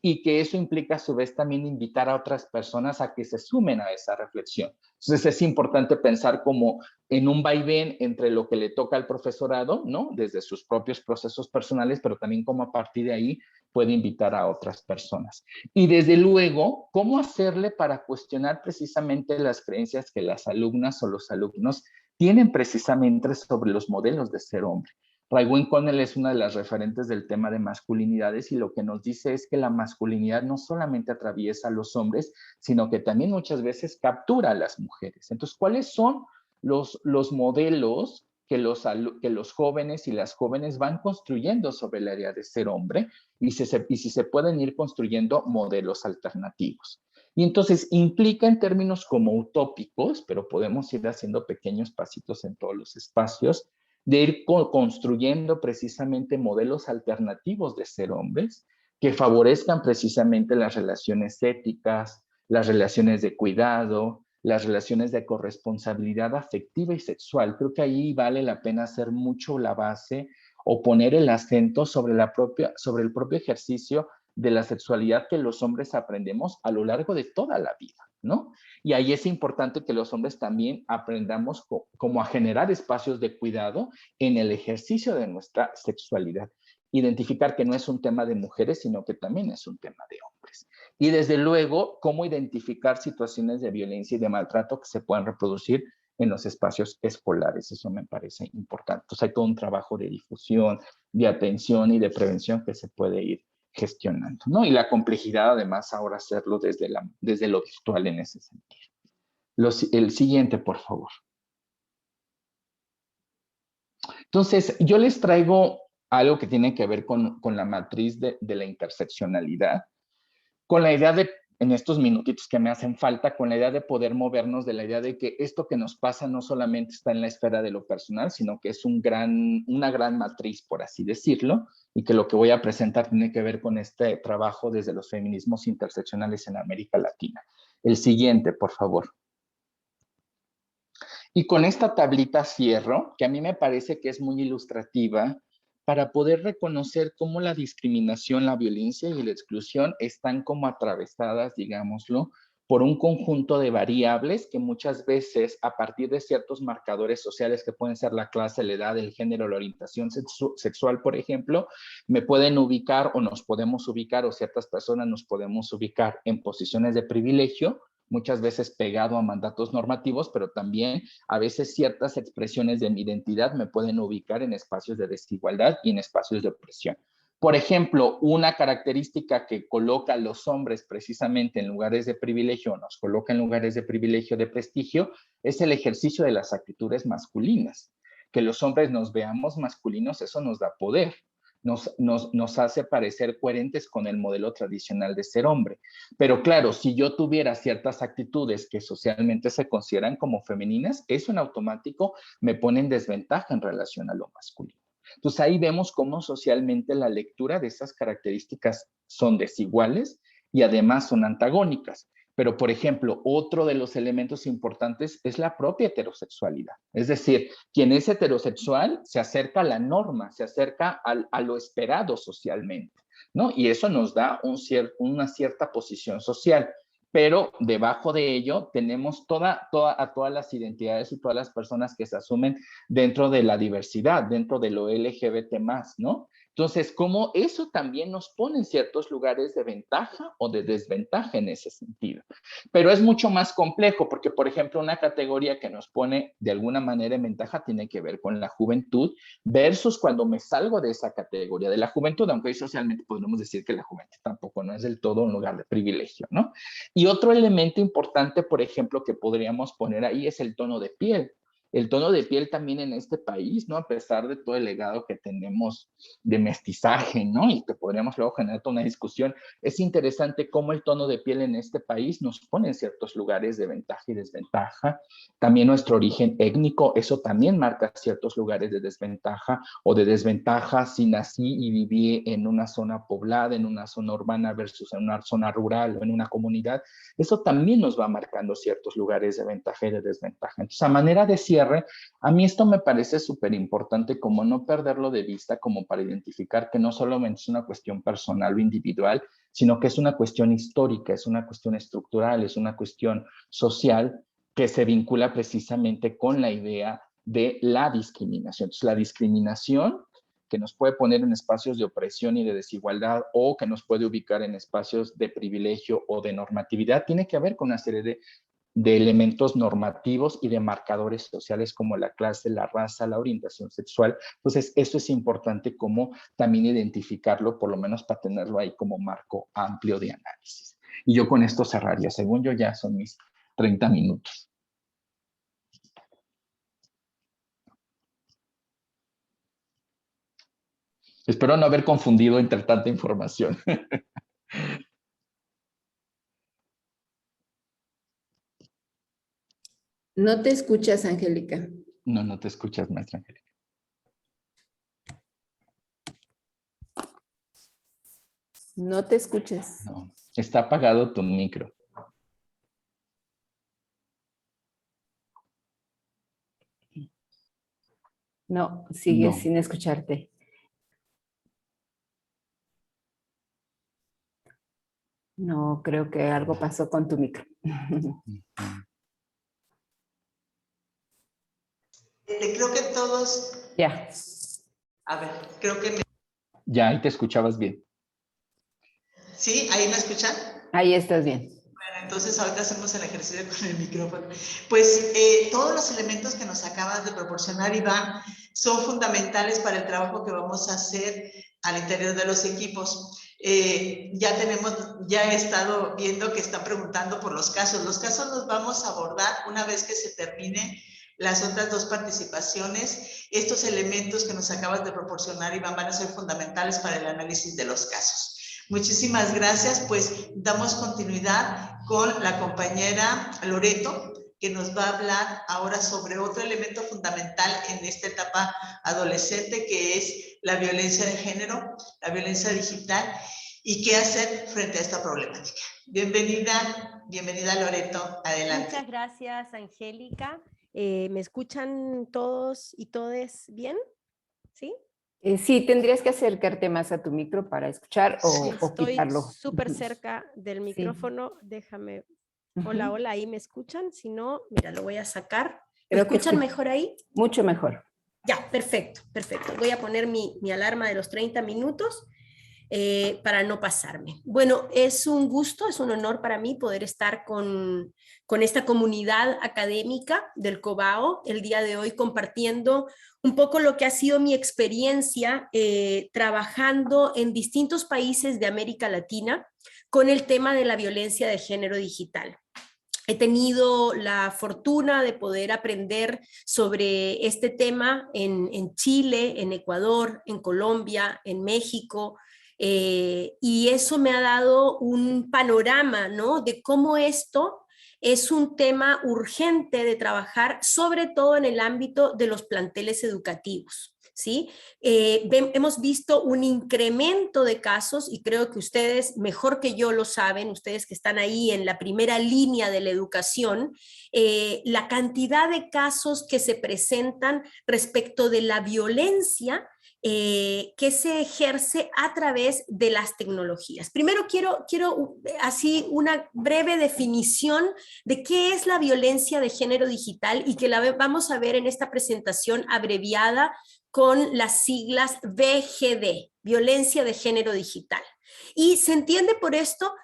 y que eso implica a su vez también invitar a otras personas a que se sumen a esa reflexión. Entonces es importante pensar como en un vaivén entre lo que le toca al profesorado, ¿no? Desde sus propios procesos personales, pero también como a partir de ahí puede invitar a otras personas. Y desde luego, ¿cómo hacerle para cuestionar precisamente las creencias que las alumnas o los alumnos tienen precisamente sobre los modelos de ser hombre? Raewyn Connell es una de las referentes del tema de masculinidades y lo que nos dice es que la masculinidad no solamente atraviesa a los hombres, sino que también muchas veces captura a las mujeres. Entonces, ¿cuáles son los modelos que los jóvenes y las jóvenes van construyendo sobre el área de ser hombre y si se pueden ir construyendo modelos alternativos? Y entonces implica en términos como utópicos, pero podemos ir haciendo pequeños pasitos en todos los espacios, de ir construyendo precisamente modelos alternativos de ser hombres que favorezcan precisamente las relaciones éticas, las relaciones de cuidado, las relaciones de corresponsabilidad afectiva y sexual. Creo que ahí vale la pena hacer mucho la base o poner el acento sobre el propio ejercicio de la sexualidad que los hombres aprendemos a lo largo de toda la vida, ¿no? Y ahí es importante que los hombres también aprendamos como a generar espacios de cuidado en el ejercicio de nuestra sexualidad. Identificar que no es un tema de mujeres, sino que también es un tema de hombres. Y desde luego, cómo identificar situaciones de violencia y de maltrato que se puedan reproducir en los espacios escolares. Eso me parece importante. Entonces hay todo un trabajo de difusión, de atención y de prevención que se puede ir gestionando, ¿no? Y la complejidad, además, ahora hacerlo desde lo virtual en ese sentido. El siguiente, por favor. Entonces, yo les traigo algo que tiene que ver con la matriz de la interseccionalidad, con la idea de en estos minutitos que me hacen falta, con la idea de poder movernos de la idea de que esto que nos pasa no solamente está en la esfera de lo personal, sino que es una gran matriz, por así decirlo, y que lo que voy a presentar tiene que ver con este trabajo desde los feminismos interseccionales en América Latina. El siguiente, por favor. Y con esta tablita cierro, que a mí me parece que es muy ilustrativa, para poder reconocer cómo la discriminación, la violencia y la exclusión están como atravesadas, digámoslo, por un conjunto de variables que muchas veces, a partir de ciertos marcadores sociales que pueden ser la clase, la edad, el género, la orientación sexual, por ejemplo, me pueden ubicar o nos podemos ubicar, o ciertas personas nos podemos ubicar en posiciones de privilegio, muchas veces pegado a mandatos normativos, pero también a veces ciertas expresiones de mi identidad me pueden ubicar en espacios de desigualdad y en espacios de opresión. Por ejemplo, una característica que coloca a los hombres precisamente en lugares de privilegio, nos coloca en lugares de privilegio, de prestigio, es el ejercicio de las actitudes masculinas. Que los hombres nos veamos masculinos, eso nos da poder. Nos hace parecer coherentes con el modelo tradicional de ser hombre. Pero claro, si yo tuviera ciertas actitudes que socialmente se consideran como femeninas, eso en automático me pone en desventaja en relación a lo masculino. Entonces ahí vemos cómo socialmente la lectura de esas características son desiguales y además son antagónicas. Pero, por ejemplo, otro de los elementos importantes es la propia heterosexualidad. Es decir, quien es heterosexual se acerca a la norma, se acerca a lo esperado socialmente, ¿no? Y eso nos da una cierta posición social. Pero debajo de ello tenemos a todas las identidades y todas las personas que se asumen dentro de la diversidad, dentro de lo LGBT+, ¿no? Entonces, cómo eso también nos pone en ciertos lugares de ventaja o de desventaja en ese sentido. Pero es mucho más complejo porque, por ejemplo, una categoría que nos pone de alguna manera en ventaja tiene que ver con la juventud versus cuando me salgo de esa categoría de la juventud, aunque hoy socialmente podemos decir que la juventud tampoco no es del todo un lugar de privilegio, ¿no? Y otro elemento importante, por ejemplo, que podríamos poner ahí es el tono de piel. El tono de piel también en este país, ¿no? A pesar de todo el legado que tenemos de mestizaje, ¿no? Y que podríamos luego generar toda una discusión, es interesante cómo el tono de piel en este país nos pone en ciertos lugares de ventaja y desventaja. También nuestro origen étnico, eso también marca ciertos lugares de desventaja o de desventaja si nací y viví en una zona poblada, en una zona urbana versus en una zona rural o en una comunidad. Eso también nos va marcando ciertos lugares de ventaja y de desventaja. Entonces, a manera de cierre, a mí esto me parece súper importante como no perderlo de vista, como para identificar que no solamente es una cuestión personal o individual, sino que es una cuestión histórica, es una cuestión estructural, es una cuestión social que se vincula precisamente con la idea de la discriminación. Entonces, la discriminación que nos puede poner en espacios de opresión y de desigualdad o que nos puede ubicar en espacios de privilegio o de normatividad, tiene que ver con una serie de elementos normativos y de marcadores sociales como la clase, la raza, la orientación sexual. Entonces, eso es importante como también identificarlo, por lo menos para tenerlo ahí como marco amplio de análisis. Y yo con esto cerraría. Según yo, ya son mis 30 minutos. Espero no haber confundido entre tanta información. No te escuchas, Angélica. No, no te escuchas, maestra Angélica. No te escuchas. No, está apagado tu micro. No, sigues No. sin escucharte. No, creo que algo pasó con tu micro. Creo que todos... Ya. A ver, creo que... Ya, ahí te escuchabas bien. ¿Sí? ¿Ahí me escuchan? Ahí estás bien. Bueno, entonces ahorita hacemos el ejercicio con el micrófono. Pues todos los elementos que nos acabas de proporcionar, Iván, son fundamentales para el trabajo que vamos a hacer al interior de los equipos. Ya he estado viendo que están preguntando por los casos. Los casos los vamos a abordar una vez que se termine las otras dos participaciones. Estos elementos que nos acabas de proporcionar, Iván, van a ser fundamentales para el análisis de los casos. Muchísimas gracias, pues damos continuidad con la compañera Loreto, que nos va a hablar ahora sobre otro elemento fundamental en esta etapa adolescente, que es la violencia de género, la violencia digital, y qué hacer frente a esta problemática. Bienvenida, bienvenida Loreto, adelante. Muchas gracias, Angélica. ¿Me escuchan todos y todes bien? ¿Sí? Sí, tendrías que acercarte más a tu micro para escuchar o quitarlo. Estoy súper cerca del micrófono. Sí. Déjame. Hola, hola, ahí me escuchan. Si no, mira, lo voy a sacar. ¿Me escuchan mejor ahí? Mucho mejor. Ya, perfecto, perfecto. Voy a poner mi alarma de los 30 minutos para no pasarme. Bueno, es un gusto, es un honor para mí poder estar con esta comunidad académica del Cobao el día de hoy, compartiendo un poco lo que ha sido mi experiencia trabajando en distintos países de América Latina con el tema de la violencia de género digital. He tenido la fortuna de poder aprender sobre este tema en Chile, en Ecuador, en Colombia, en México, y eso me ha dado un panorama, ¿no?, de cómo esto es un tema urgente de trabajar, sobre todo en el ámbito de los planteles educativos, ¿sí? Hemos visto un incremento de casos, y creo que ustedes mejor que yo lo saben, ustedes que están ahí en la primera línea de la educación, la cantidad de casos que se presentan respecto de la violencia que se ejerce a través de las tecnologías. Primero quiero así una breve definición de qué es la violencia de género digital, y que la vamos a ver en esta presentación abreviada con las siglas VGD, violencia de género digital. Y se entiende por esto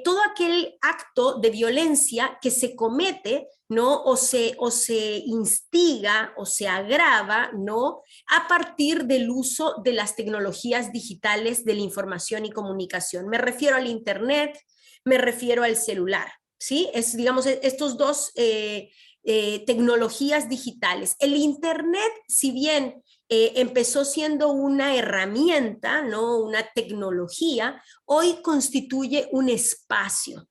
todo aquel acto de violencia que se comete, ¿no?, o se instiga o se agrava, ¿no?, a partir del uso de las tecnologías digitales de la información y comunicación. Me refiero al internet, me refiero al celular, ¿sí? Es, digamos, estos dos tecnologías digitales. El internet, si bien empezó siendo una herramienta, ¿no?, una tecnología, hoy constituye un espacio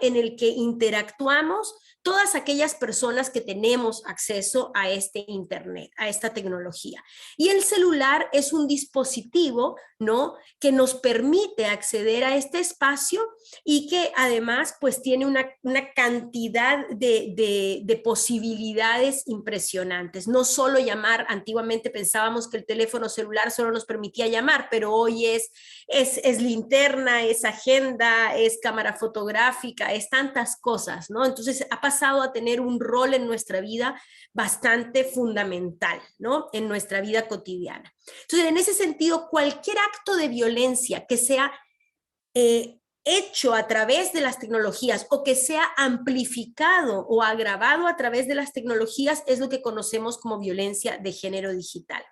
en el que interactuamos todas aquellas personas que tenemos acceso a este internet, a esta tecnología. Y el celular es un dispositivo, ¿no?, que nos permite acceder a este espacio, y que además pues tiene una cantidad de posibilidades impresionantes. No solo llamar, antiguamente pensábamos que el teléfono celular solo nos permitía llamar, pero hoy es linterna, es agenda, es cámara fotográfica, es tantas cosas, ¿no? Entonces ha pasado a tener un rol en nuestra vida bastante fundamental, ¿no?, en nuestra vida cotidiana. Entonces, en ese sentido, cualquier acto de violencia que sea hecho a través de las tecnologías, o que sea amplificado o agravado a través de las tecnologías, es lo que conocemos como violencia de género digital.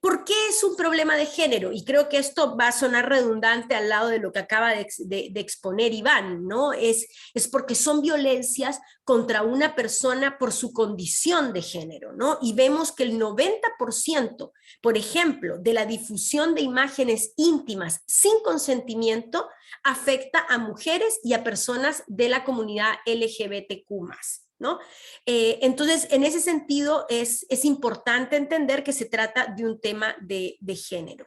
¿Por qué es un problema de género? Y creo que esto va a sonar redundante al lado de lo que acaba de exponer Iván, ¿no? Es porque son violencias contra una persona por su condición de género, ¿no? Y vemos que el 90%, por ejemplo, de la difusión de imágenes íntimas sin consentimiento afecta a mujeres y a personas de la comunidad LGBTQ+. ¿No? Entonces, en ese sentido, es importante entender que se trata de un tema de género.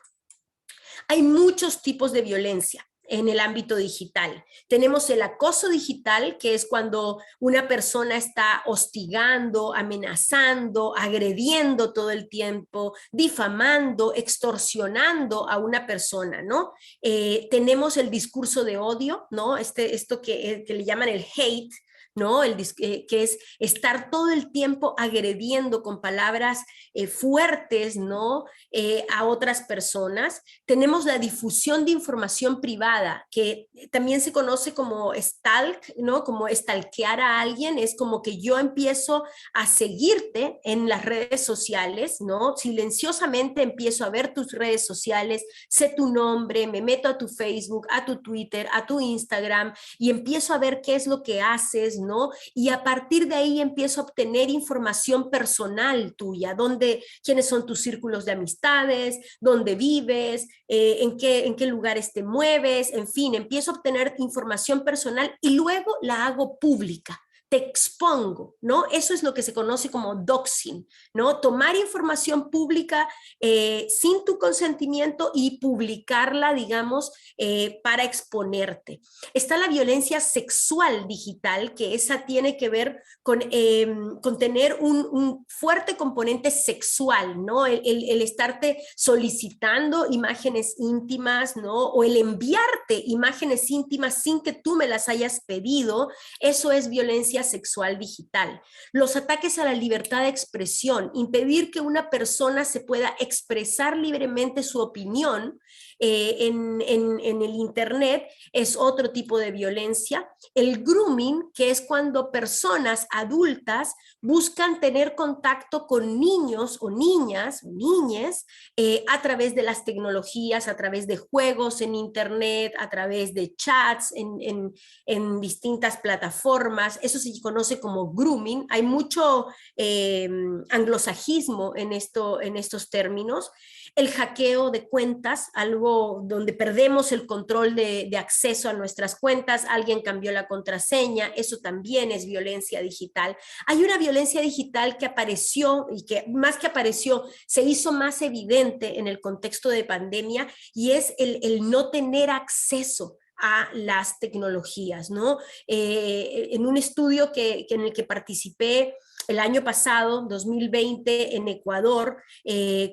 Hay muchos tipos de violencia en el ámbito digital. Tenemos el acoso digital, que es cuando una persona está hostigando, amenazando, agrediendo todo el tiempo, difamando, extorsionando a una persona, ¿no? Tenemos el discurso de odio, ¿no? Esto que le llaman el hate, ¿no? Que es estar todo el tiempo agrediendo con palabras fuertes, ¿no?, a otras personas. Tenemos la difusión de información privada, que también se conoce como stalk, ¿no?, como stalkear a alguien. Es como que yo empiezo a seguirte en las redes sociales, ¿no? Silenciosamente empiezo a ver tus redes sociales, sé tu nombre, me meto a tu Facebook, a tu Twitter, a tu Instagram, y empiezo a ver qué es lo que haces, ¿no? Y a partir de ahí empiezo a obtener información personal tuya, quiénes son tus círculos de amistades, dónde vives, en qué lugares te mueves, en fin, empiezo a obtener información personal y luego la hago pública. Te expongo, ¿no? Eso es lo que se conoce como doxing, ¿no? Tomar información pública sin tu consentimiento y publicarla, digamos, para exponerte. Está la violencia sexual digital, que esa tiene que ver con tener un fuerte componente sexual, ¿no? El estarte solicitando imágenes íntimas, ¿no? O el enviarte imágenes íntimas sin que tú me las hayas pedido, eso es violencia sexual digital. Los ataques a la libertad de expresión, impedir que una persona se pueda expresar libremente su opinión en el internet, es otro tipo de violencia. El grooming, que es cuando personas adultas buscan tener contacto con niños o niñas, niñes, a través de las tecnologías, a través de juegos en internet, a través de chats en distintas plataformas. Eso se conoce como grooming. Hay mucho anglosajismo en estos términos. El hackeo de cuentas, algo donde perdemos el control de acceso a nuestras cuentas, alguien cambió la contraseña, eso también es violencia digital. Hay una violencia digital que apareció y que más que apareció, se hizo más evidente en el contexto de pandemia, y es el no tener acceso a las tecnologías, ¿no? En un estudio en el que participé el año pasado, 2020, en Ecuador,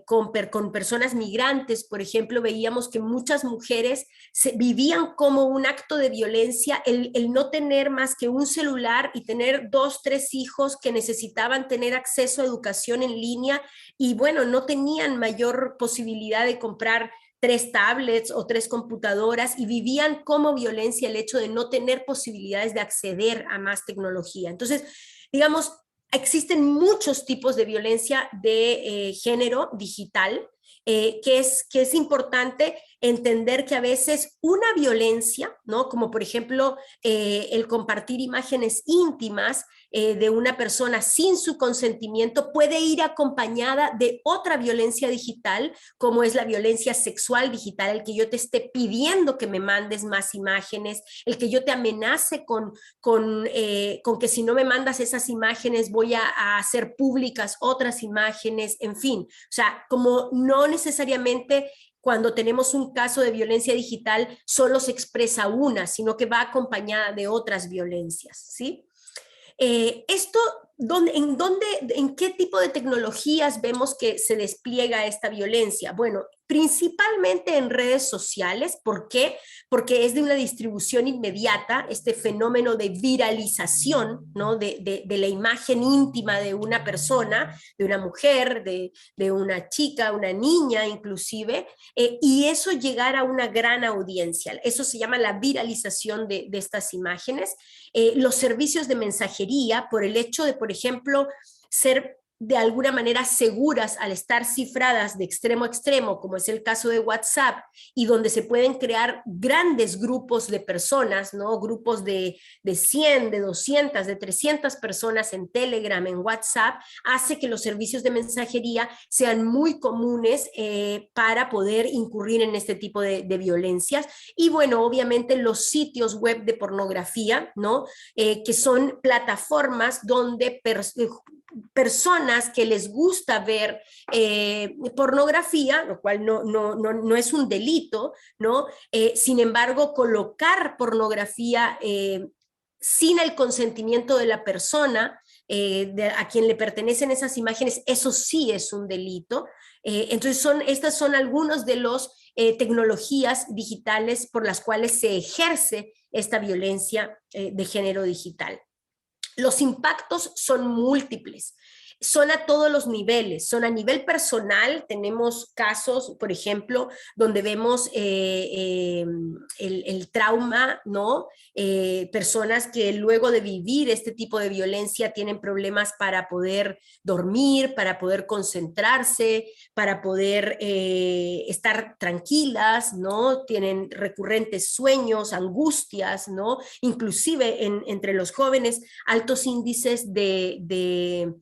con personas migrantes, por ejemplo, veíamos que muchas mujeres vivían como un acto de violencia el no tener más que un celular y tener 2, 3 hijos que necesitaban tener acceso a educación en línea, y bueno, no tenían mayor posibilidad de comprar 3 tablets o 3 computadoras, y vivían como violencia el hecho de no tener posibilidades de acceder a más tecnología. Entonces, digamos, existen muchos tipos de violencia de género digital, que es importante entender que a veces una violencia, ¿no? Como por ejemplo el compartir imágenes íntimas de una persona sin su consentimiento, puede ir acompañada de otra violencia digital, como es la violencia sexual digital, el que yo te esté pidiendo que me mandes más imágenes, el que yo te amenace con que si no me mandas esas imágenes voy a hacer públicas otras imágenes, en fin. O sea, como no necesariamente cuando tenemos un caso de violencia digital solo se expresa una, sino que va acompañada de otras violencias, ¿sí? ¿En qué tipo de tecnologías vemos que se despliega esta violencia? Bueno, principalmente en redes sociales. ¿Por qué? Porque es de una distribución inmediata, este fenómeno de viralización, ¿no? de la imagen íntima de una persona, de una mujer, de una chica, una niña inclusive, y eso llegar a una gran audiencia. Eso se llama la viralización de estas imágenes. Los servicios de mensajería, por el hecho de, por ejemplo, ser de alguna manera seguras al estar cifradas de extremo a extremo, como es el caso de WhatsApp, y donde se pueden crear grandes grupos de personas, ¿no? Grupos de 100, de 200, de 300 personas en Telegram, en WhatsApp, hace que los servicios de mensajería sean muy comunes para poder incurrir en este tipo de violencias. Y bueno, obviamente los sitios web de pornografía, ¿no? Que son plataformas donde personas que les gusta ver pornografía, lo cual no es un delito, ¿no? Sin embargo, colocar pornografía sin el consentimiento de la persona a quien le pertenecen esas imágenes, eso sí es un delito. Entonces estas son algunas de las tecnologías digitales por las cuales se ejerce esta violencia de género digital. Los impactos son múltiples. son a todos los niveles, son a nivel personal, tenemos casos, por ejemplo, donde vemos el trauma, ¿no? Personas que luego de vivir este tipo de violencia tienen problemas para poder dormir, para poder concentrarse, para poder estar tranquilas, ¿no? Tienen recurrentes sueños, angustias, ¿no? Inclusive entre los jóvenes, altos índices de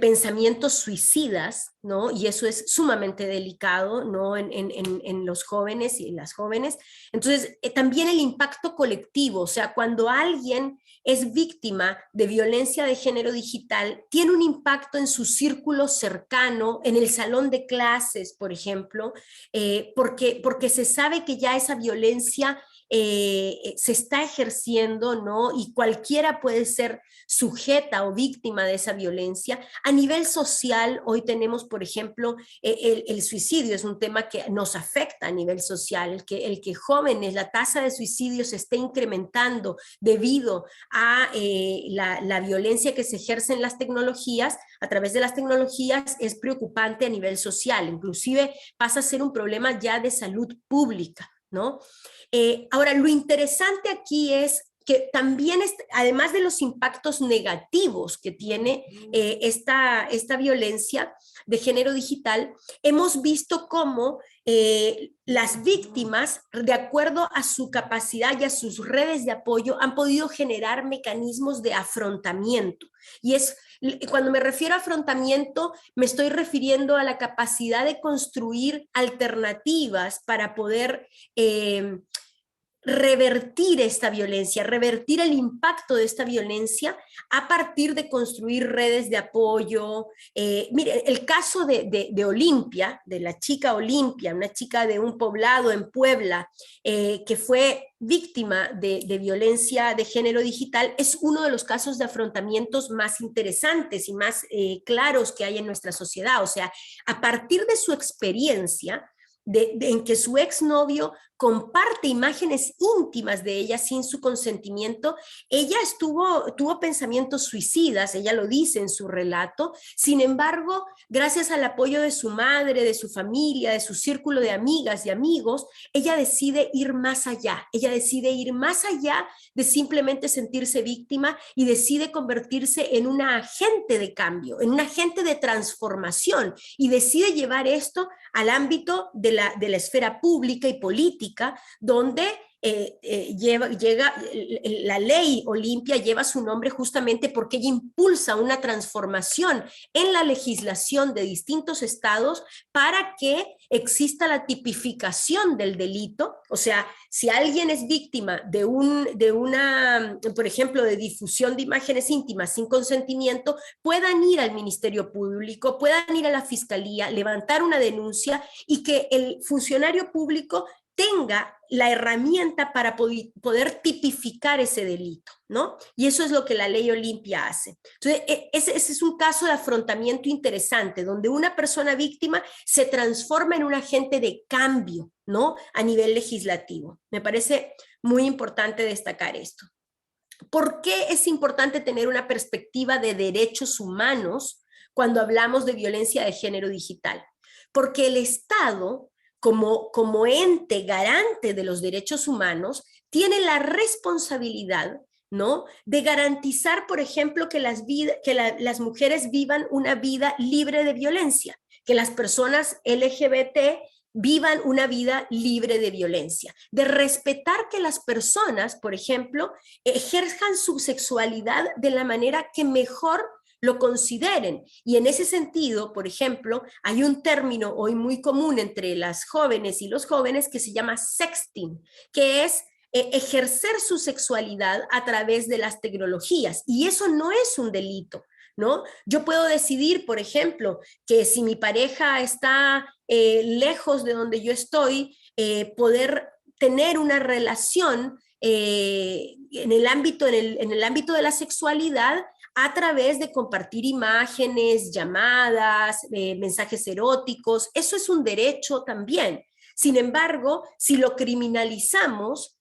pensamientos suicidas, ¿no? Y eso es sumamente delicado, ¿no? En los jóvenes y en las jóvenes. Entonces, también el impacto colectivo, o sea, cuando alguien es víctima de violencia de género digital, tiene un impacto en su círculo cercano, en el salón de clases, por ejemplo, porque se sabe que ya esa violencia se está ejerciendo, ¿no? Y cualquiera puede ser sujeta o víctima de esa violencia. A nivel social, hoy tenemos, por ejemplo, el suicidio es un tema que nos afecta a nivel social, el que jóvenes, la tasa de suicidio se esté incrementando debido a la violencia que se ejerce en las tecnologías, a través de las tecnologías, es preocupante a nivel social, inclusive pasa a ser un problema ya de salud pública, ¿no? Ahora, lo interesante aquí es que también, además de los impactos negativos que tiene esta violencia de género digital, hemos visto cómo las víctimas, de acuerdo a su capacidad y a sus redes de apoyo, han podido generar mecanismos de afrontamiento. Y cuando me refiero a afrontamiento, me estoy refiriendo a la capacidad de construir alternativas para poder revertir esta violencia, revertir el impacto de esta violencia a partir de construir redes de apoyo. Mire, el caso de Olimpia, de la chica Olimpia, una chica de un poblado en Puebla, que fue víctima de violencia de género digital, es uno de los casos de afrontamientos más interesantes y más claros que hay en nuestra sociedad. O sea, a partir de su experiencia, en que su exnovio comparte imágenes íntimas de ella sin su consentimiento, ella tuvo pensamientos suicidas, ella lo dice en su relato. Sin embargo, gracias al apoyo de su madre, de su familia, de su círculo de amigas y amigos, ella decide ir más allá, de simplemente sentirse víctima, y decide convertirse en una agente de cambio, en un agente de transformación, y decide llevar esto al ámbito de la esfera pública y política, donde la ley Olimpia lleva su nombre justamente porque ella impulsa una transformación en la legislación de distintos estados para que exista la tipificación del delito. O sea, si alguien es víctima de una, por ejemplo, de difusión de imágenes íntimas sin consentimiento, puedan ir al Ministerio Público, puedan ir a la Fiscalía, levantar una denuncia, y que el funcionario público tenga la herramienta para poder tipificar ese delito, ¿no? Y eso es lo que la ley Olimpia hace. Entonces, ese es un caso de afrontamiento interesante, donde una persona víctima se transforma en un agente de cambio, ¿no? A nivel legislativo. Me parece muy importante destacar esto. ¿Por qué es importante tener una perspectiva de derechos humanos cuando hablamos de violencia de género digital? Porque el Estado, como ente garante de los derechos humanos, tiene la responsabilidad, ¿no?, de garantizar, por ejemplo, que las mujeres vivan una vida libre de violencia, que las personas LGBT vivan una vida libre de violencia, de respetar que las personas, por ejemplo, ejerzan su sexualidad de la manera que mejor lo consideren. Y en ese sentido, por ejemplo, hay un término hoy muy común entre las jóvenes y los jóvenes que se llama sexting, que es ejercer su sexualidad a través de las tecnologías, y eso no es un delito, ¿no? Yo puedo decidir, por ejemplo, que si mi pareja está lejos de donde yo estoy, poder tener una relación en el ámbito de la sexualidad, a través de compartir imágenes, llamadas, mensajes eróticos. Eso es un derecho también. Sin embargo, si lo criminalizamos,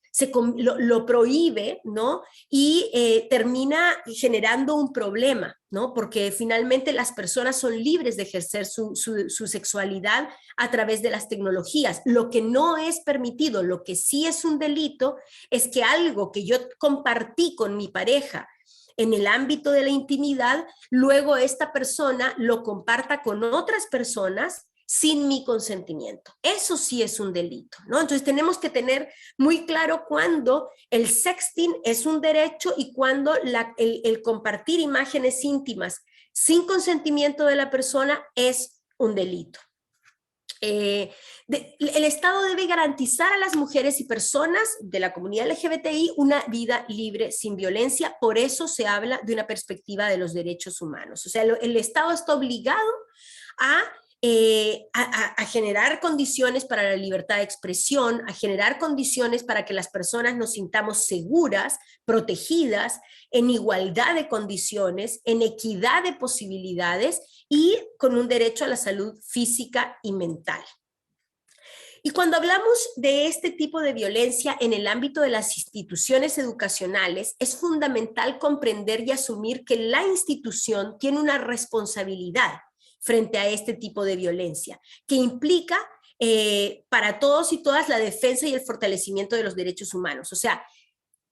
lo prohíbe, ¿no? Y termina generando un problema, ¿no? Porque finalmente las personas son libres de ejercer su sexualidad a través de las tecnologías. Lo que no es permitido, lo que sí es un delito, es que algo que yo compartí con mi pareja en el ámbito de la intimidad, luego esta persona lo comparta con otras personas sin mi consentimiento. Eso sí es un delito, ¿no? Entonces tenemos que tener muy claro cuándo el sexting es un derecho y cuándo el compartir imágenes íntimas sin consentimiento de la persona es un delito. El Estado debe garantizar a las mujeres y personas de la comunidad LGBTI una vida libre sin violencia, por eso se habla de una perspectiva de los derechos humanos. O sea, el Estado está obligado a generar condiciones para la libertad de expresión, a generar condiciones para que las personas nos sintamos seguras, protegidas, en igualdad de condiciones, en equidad de posibilidades y con un derecho a la salud física y mental. Y cuando hablamos de este tipo de violencia en el ámbito de las instituciones educacionales, es fundamental comprender y asumir que la institución tiene una responsabilidad frente a este tipo de violencia, que implica para todos y todas la defensa y el fortalecimiento de los derechos humanos. O sea,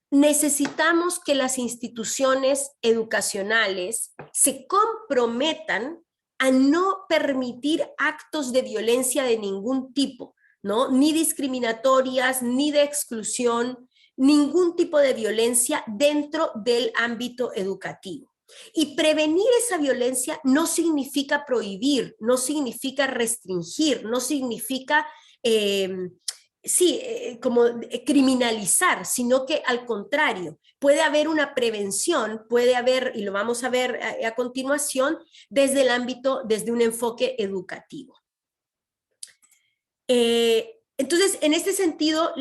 necesitamos que las instituciones educacionales se comprometan a no permitir actos de violencia de ningún tipo, ¿no? Ni discriminatorias, ni de exclusión, ningún tipo de violencia dentro del ámbito educativo. Y prevenir esa violencia no significa prohibir, no significa restringir, no significa como criminalizar, sino que al contrario, puede haber una prevención, puede haber, y lo vamos a ver a continuación, desde el ámbito, desde un enfoque educativo. Entonces, en este sentido,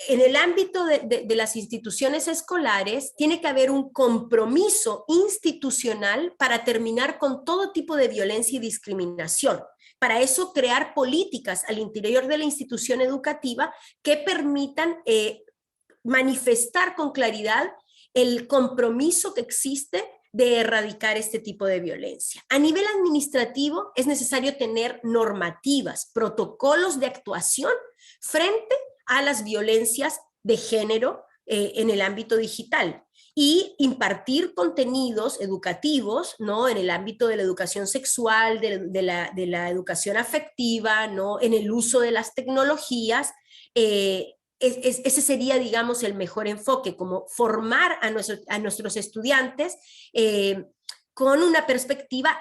en el ámbito de las instituciones escolares, tiene que haber un compromiso institucional para terminar con todo tipo de violencia y discriminación. Para eso, crear políticas al interior de la institución educativa que permitan manifestar con claridad el compromiso que existe de erradicar este tipo de violencia. A nivel administrativo es necesario tener normativas, protocolos de actuación frente a las violencias de género en el ámbito digital y impartir contenidos educativos, ¿no? En el ámbito de la educación sexual, de la educación afectiva, ¿no? En el uso de las tecnologías. Ese sería, digamos, el mejor enfoque, como formar a nuestros estudiantes con una perspectiva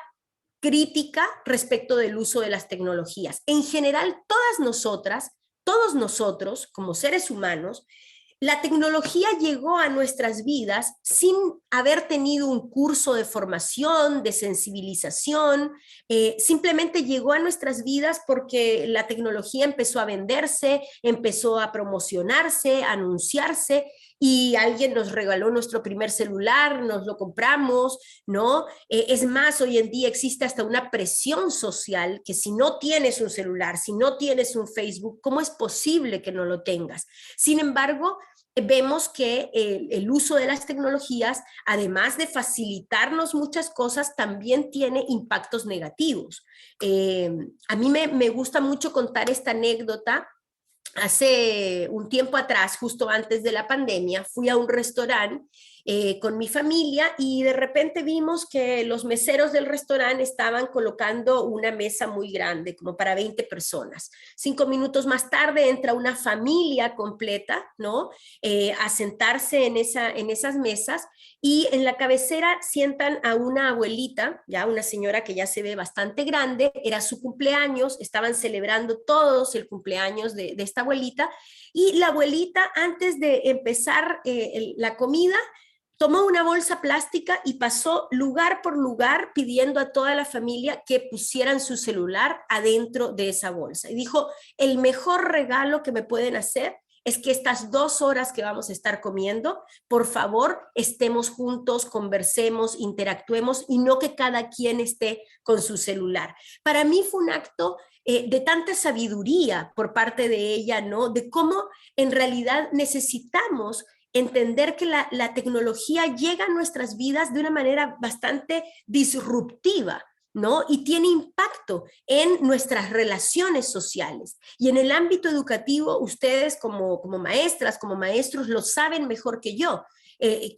crítica respecto del uso de las tecnologías. En general, todas nosotras, todos nosotros, como seres humanos, la tecnología llegó a nuestras vidas sin haber tenido un curso de formación, de sensibilización, simplemente llegó a nuestras vidas porque la tecnología empezó a venderse, empezó a promocionarse, a anunciarse, y alguien nos regaló nuestro primer celular, nos lo compramos, ¿no? Es más, hoy en día existe hasta una presión social que si no tienes un celular, si no tienes un Facebook, ¿cómo es posible que no lo tengas? Sin embargo, vemos que el uso de las tecnologías, además de facilitarnos muchas cosas, también tiene impactos negativos. A mí me gusta mucho contar esta anécdota. Hace un tiempo atrás, justo antes de la pandemia, fui a un restaurante con mi familia y de repente vimos que los meseros del restaurante estaban colocando una mesa muy grande, como para 20 personas. 5 minutos más tarde entra una familia completa, ¿no? A sentarse en esas mesas, y en la cabecera sientan a una abuelita, ya una señora que ya se ve bastante grande, era su cumpleaños, estaban celebrando todos el cumpleaños de esta abuelita, y la abuelita, antes de empezar la comida, tomó una bolsa plástica y pasó lugar por lugar pidiendo a toda la familia que pusieran su celular adentro de esa bolsa. Y dijo, el mejor regalo que me pueden hacer es que estas 2 horas que vamos a estar comiendo, por favor, estemos juntos, conversemos, interactuemos, y no que cada quien esté con su celular. Para mí fue un acto de tanta sabiduría por parte de ella, ¿no? De cómo en realidad necesitamos entender que la tecnología llega a nuestras vidas de una manera bastante disruptiva, ¿no? Y tiene impacto en nuestras relaciones sociales. Y en el ámbito educativo, ustedes como maestras, como maestros, lo saben mejor que yo.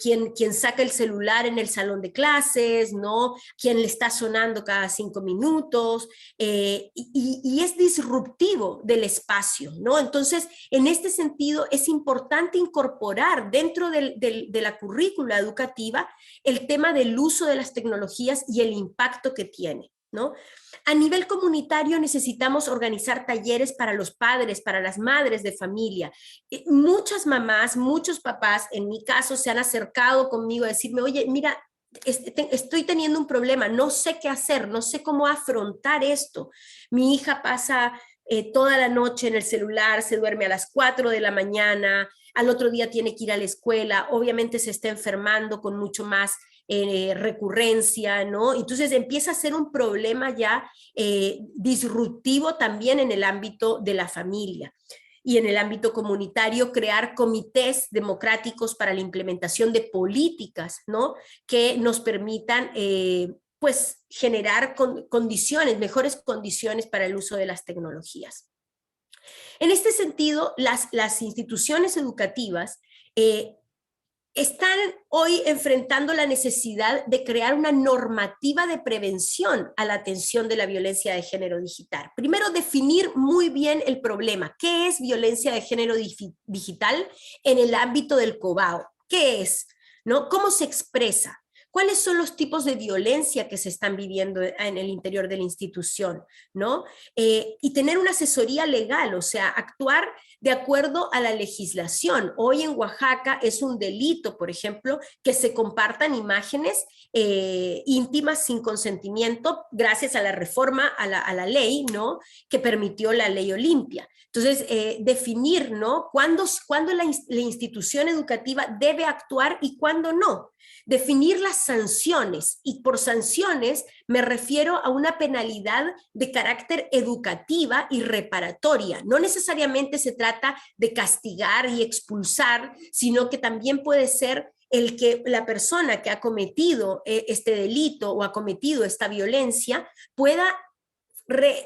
Quien saca el celular en el salón de clases, ¿no? Quien le está sonando cada 5 minutos, y es disruptivo del espacio, ¿no? Entonces, en este sentido, es importante incorporar dentro de la currícula educativa el tema del uso de las tecnologías y el impacto que tiene, ¿no? A nivel comunitario necesitamos organizar talleres para los padres, para las madres de familia. Muchas mamás, muchos papás, en mi caso, se han acercado conmigo a decirme, oye, mira, estoy teniendo un problema, no sé qué hacer, no sé cómo afrontar esto. Mi hija pasa toda la noche en el celular, se duerme a las 4 de la mañana, al otro día tiene que ir a la escuela, obviamente se está enfermando con mucho más recurrencia, ¿no? Entonces empieza a ser un problema ya disruptivo también en el ámbito de la familia. Y en el ámbito comunitario, crear comités democráticos para la implementación de políticas, ¿no? Que nos permitan pues generar mejores condiciones para el uso de las tecnologías. En este sentido, las instituciones educativas están hoy enfrentando la necesidad de crear una normativa de prevención a la atención de la violencia de género digital. Primero, definir muy bien el problema. ¿Qué es violencia de género digital en el ámbito del COBAO? ¿Qué es? ¿No? ¿Cómo se expresa? ¿Cuáles son los tipos de violencia que se están viviendo en el interior de la institución, ¿no? Y tener una asesoría legal, o sea, actuar de acuerdo a la legislación. Hoy en Oaxaca es un delito, por ejemplo, que se compartan imágenes íntimas sin consentimiento gracias a la reforma a la ley, ¿no? Que permitió la ley Olimpia. Entonces, definir, ¿no? ¿Cuándo la institución educativa debe actuar y cuándo no? Definir las sanciones, y por sanciones me refiero a una penalidad de carácter educativa y reparatoria. No necesariamente se trata de castigar y expulsar, sino que también puede ser el que la persona que ha cometido este delito o ha cometido esta violencia pueda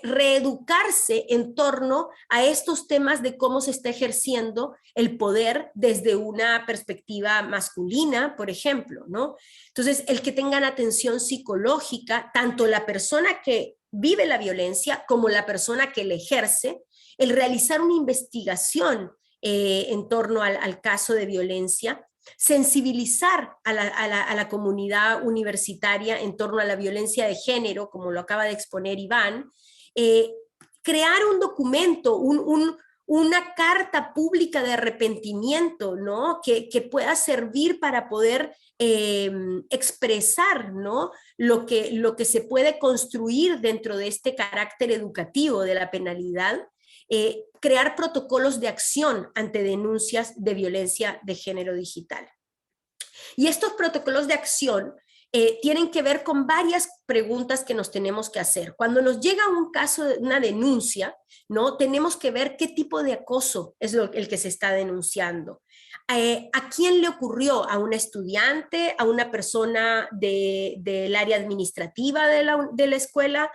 reeducarse en torno a estos temas de cómo se está ejerciendo el poder desde una perspectiva masculina, por ejemplo, ¿no? Entonces, el que tengan atención psicológica, tanto la persona que vive la violencia como la persona que la ejerce, el realizar una investigación en torno al caso de violencia, sensibilizar a la comunidad universitaria en torno a la violencia de género, como lo acaba de exponer Iván, crear un documento, una carta pública de arrepentimiento, ¿no? Que pueda servir para poder expresar, ¿no? lo que se puede construir dentro de este carácter educativo de la penalidad. Crear protocolos de acción ante denuncias de violencia de género digital. Y estos protocolos de acción tienen que ver con varias preguntas que nos tenemos que hacer. Cuando nos llega un caso, una denuncia, ¿no? Tenemos que ver qué tipo de acoso es el que se está denunciando. ¿A quién le ocurrió? ¿A una estudiante? ¿A una persona del área administrativa de la escuela?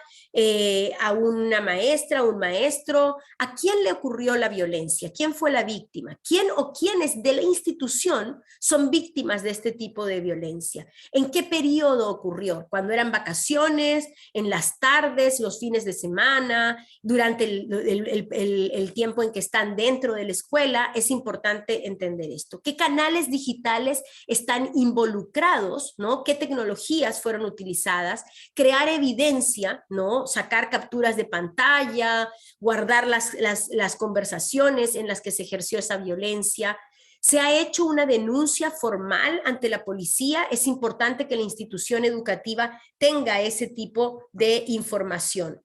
¿A una maestra? ¿A un maestro? ¿A quién le ocurrió la violencia? ¿Quién fue la víctima? ¿Quién o quiénes de la institución son víctimas de este tipo de violencia? ¿En qué periodo ocurrió? ¿Cuando eran vacaciones? ¿En las tardes? ¿Los fines de semana? ¿Durante el tiempo en que están dentro de la escuela? Es importante entender esto. ¿Qué canales digitales están involucrados, ¿no? ¿Qué tecnologías fueron utilizadas? Crear evidencia, ¿no? Sacar capturas de pantalla, guardar las conversaciones en las que se ejerció esa violencia. ¿Se ha hecho una denuncia formal ante la policía? Es importante que la institución educativa tenga ese tipo de información.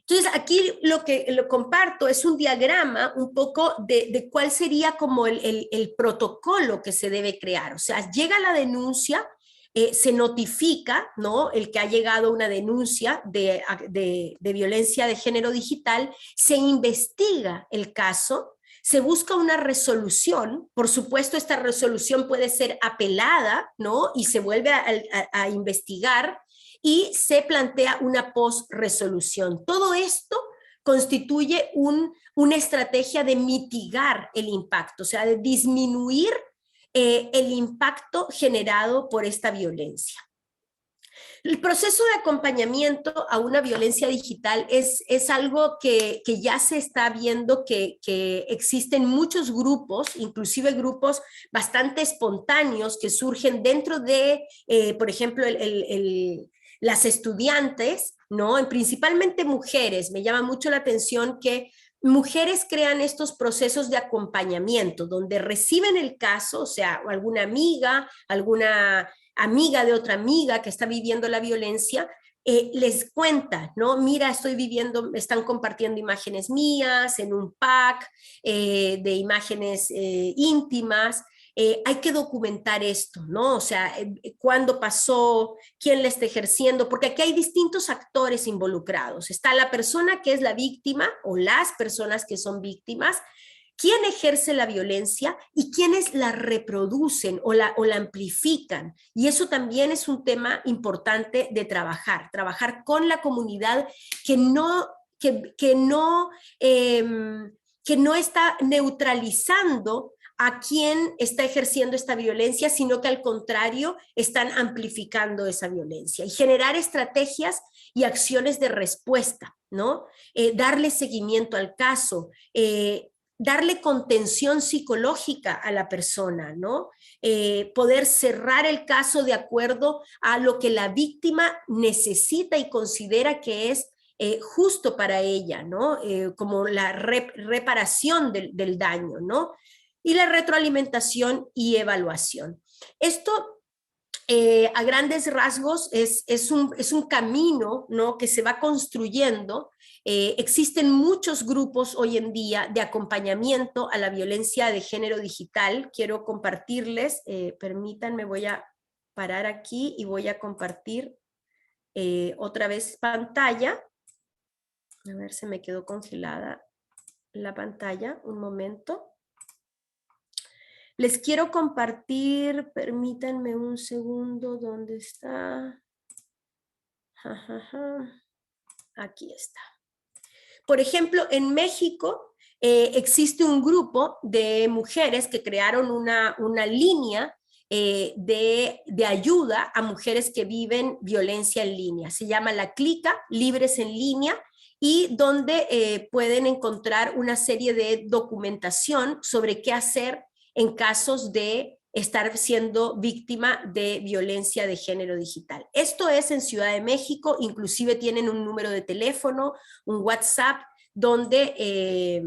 Entonces, aquí lo que comparto es un diagrama un poco de cuál sería como el protocolo que se debe crear. O sea, llega la denuncia, se notifica, ¿no?, el que ha llegado una denuncia de violencia de género digital, se investiga el caso, se busca una resolución. Por supuesto, esta resolución puede ser apelada, ¿no?, y se vuelve a investigar, y se plantea una post-resolución. Todo esto constituye una estrategia de mitigar el impacto, o sea, de disminuir el impacto generado por esta violencia. El proceso de acompañamiento a una violencia digital es algo que ya se está viendo que existen muchos grupos, inclusive grupos bastante espontáneos que surgen dentro de, por ejemplo, las estudiantes, ¿no? Principalmente mujeres. Me llama mucho la atención que mujeres crean estos procesos de acompañamiento, donde reciben el caso, o sea, alguna amiga de otra amiga que está viviendo la violencia, les cuenta, ¿no? Mira, estoy viviendo, están compartiendo imágenes mías en un pack de imágenes íntimas. Hay que documentar esto, ¿no? O sea, cuándo pasó, quién la está ejerciendo, porque aquí hay distintos actores involucrados. Está la persona que es la víctima o las personas que son víctimas, quién ejerce la violencia y quiénes la reproducen o la amplifican. Y eso también es un tema importante de trabajar con la comunidad que no está neutralizando a quien está ejerciendo esta violencia, sino que al contrario están amplificando esa violencia, y generar estrategias y acciones de respuesta, ¿no? Darle seguimiento al caso, darle contención psicológica a la persona, ¿no? Poder cerrar el caso de acuerdo a lo que la víctima necesita y considera que es justo para ella, ¿no? Como la reparación del daño, ¿no? Y la retroalimentación y evaluación. Esto, a grandes rasgos, es un camino, ¿no?, que se va construyendo. Existen muchos grupos hoy en día de acompañamiento a la violencia de género digital. Quiero compartirles, permítanme, voy a parar aquí y voy a compartir otra vez pantalla. A ver, se me quedó congelada la pantalla, un momento. Les quiero compartir, permítanme un segundo, ¿dónde está? Aquí está. Por ejemplo, en México existe un grupo de mujeres que crearon una línea de ayuda a mujeres que viven violencia en línea. Se llama La Clica, Libres en Línea, y donde pueden encontrar una serie de documentación sobre qué hacer en casos de estar siendo víctima de violencia de género digital. Esto es en Ciudad de México, inclusive tienen un número de teléfono, un WhatsApp, donde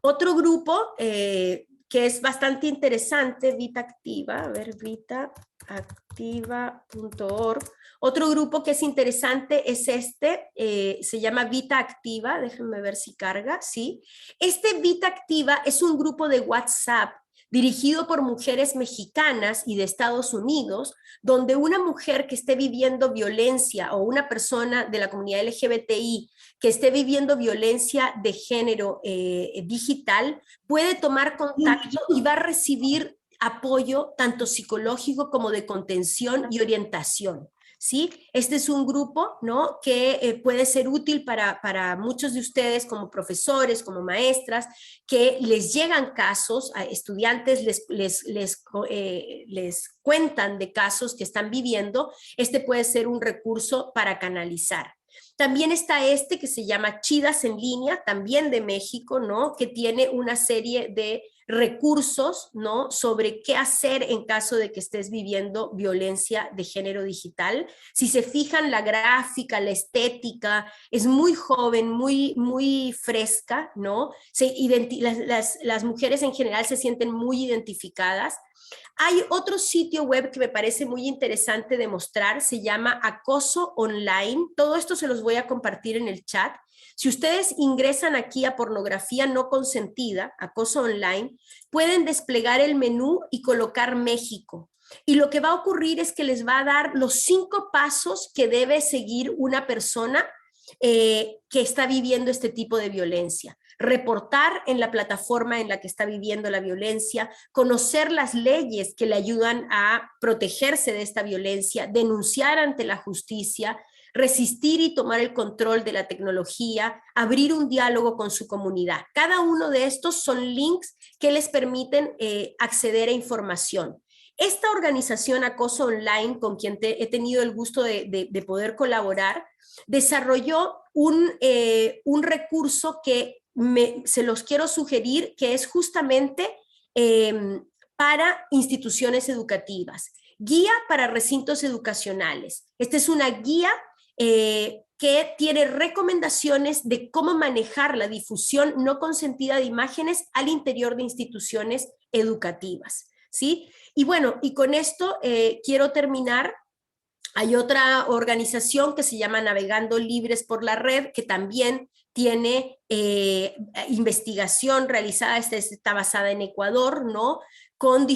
otro grupo que es bastante interesante, Vita Activa, a ver, vitaactiva.org. Otro grupo que es interesante es se llama Vita Activa, déjenme ver si carga, ¿sí? Este Vita Activa es un grupo de WhatsApp dirigido por mujeres mexicanas y de Estados Unidos, donde una mujer que esté viviendo violencia o una persona de la comunidad LGBTI que esté viviendo violencia de género digital puede tomar contacto y va a recibir apoyo tanto psicológico como de contención y orientación. ¿Sí? Este es un grupo, ¿no?, que puede ser útil para muchos de ustedes como profesores, como maestras, que les llegan casos, a estudiantes les cuentan de casos que están viviendo. Este puede ser un recurso para canalizar. También está que se llama Chidas en Línea, también de México, ¿no?, que tiene una serie de recursos, ¿no?, sobre qué hacer en caso de que estés viviendo violencia de género digital. Si se fijan, la gráfica, la estética es muy joven, muy fresca, ¿no? Las mujeres en general se sienten muy identificadas. Hay otro sitio web que me parece muy interesante de mostrar, se llama Acoso Online. Todo esto se los voy a compartir en el chat. Si ustedes ingresan aquí a pornografía no consentida, Acoso Online, pueden desplegar el menú y colocar México. Y lo que va a ocurrir es que les va a dar los 5 pasos que debe seguir una persona que está viviendo este tipo de violencia. Reportar en la plataforma en la que está viviendo la violencia, conocer las leyes que le ayudan a protegerse de esta violencia, denunciar ante la justicia, resistir y tomar el control de la tecnología, abrir un diálogo con su comunidad. Cada uno de estos son links que les permiten acceder a información. Esta organización Acoso Online, con quien he tenido el gusto de poder colaborar, desarrolló un recurso que se los quiero sugerir, que es justamente para instituciones educativas. Guía para recintos educacionales. Esta es una guía que tiene recomendaciones de cómo manejar la difusión no consentida de imágenes al interior de instituciones educativas, ¿sí? Y bueno, y con esto quiero terminar. Hay otra organización que se llama Navegando Libres por la Red, que también tiene investigación realizada, está basada en Ecuador, ¿no? Con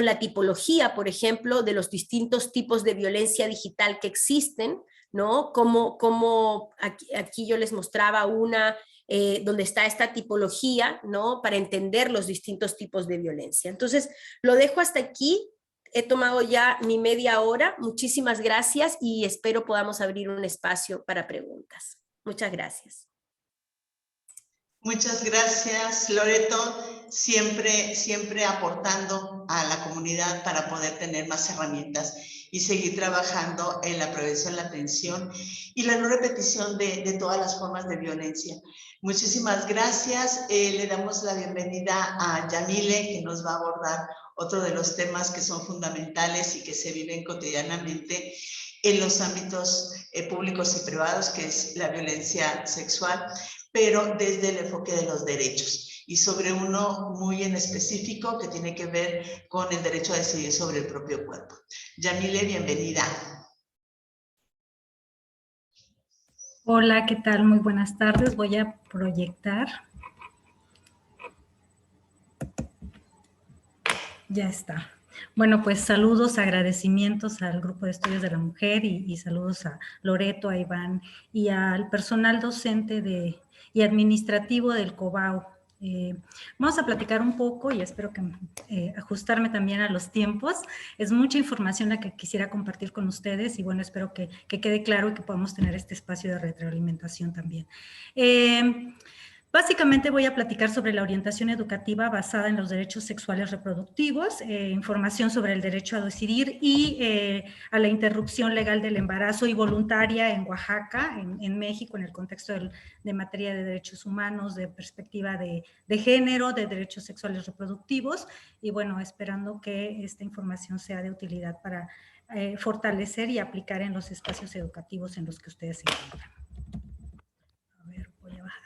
la tipología, por ejemplo, de los distintos tipos de violencia digital que existen, ¿no? Como aquí yo les mostraba una donde está esta tipología, ¿no? Para entender los distintos tipos de violencia. Entonces, lo dejo hasta aquí. He tomado ya mi media hora. Muchísimas gracias y espero podamos abrir un espacio para preguntas. Muchas gracias. Muchas gracias, Loreto, siempre aportando a la comunidad para poder tener más herramientas y seguir trabajando en la prevención, la atención y la no repetición de todas las formas de violencia. Muchísimas gracias. Le damos la bienvenida a Yamile, que nos va a abordar otro de los temas que son fundamentales y que se viven cotidianamente en los ámbitos públicos y privados, que es la violencia sexual, pero desde el enfoque de los derechos y sobre uno muy en específico que tiene que ver con el derecho a decidir sobre el propio cuerpo. Yamile, bienvenida. Hola, ¿qué tal? Muy buenas tardes. Voy a proyectar. Ya está. Bueno, pues saludos, agradecimientos al Grupo de Estudios de la Mujer y saludos a Loreto, a Iván y al personal docente y administrativo del COBAU. Vamos a platicar un poco y espero que ajustarme también a los tiempos. Es mucha información la que quisiera compartir con ustedes y bueno, espero que quede claro y que podamos tener este espacio de retroalimentación también. Básicamente voy a platicar sobre la orientación educativa basada en los derechos sexuales reproductivos, información sobre el derecho a decidir y a la interrupción legal del embarazo y voluntaria en Oaxaca, en México, en el contexto de materia de derechos humanos, de perspectiva de género, de derechos sexuales reproductivos y bueno, esperando que esta información sea de utilidad para fortalecer y aplicar en los espacios educativos en los que ustedes se encuentran. A ver, voy a bajar.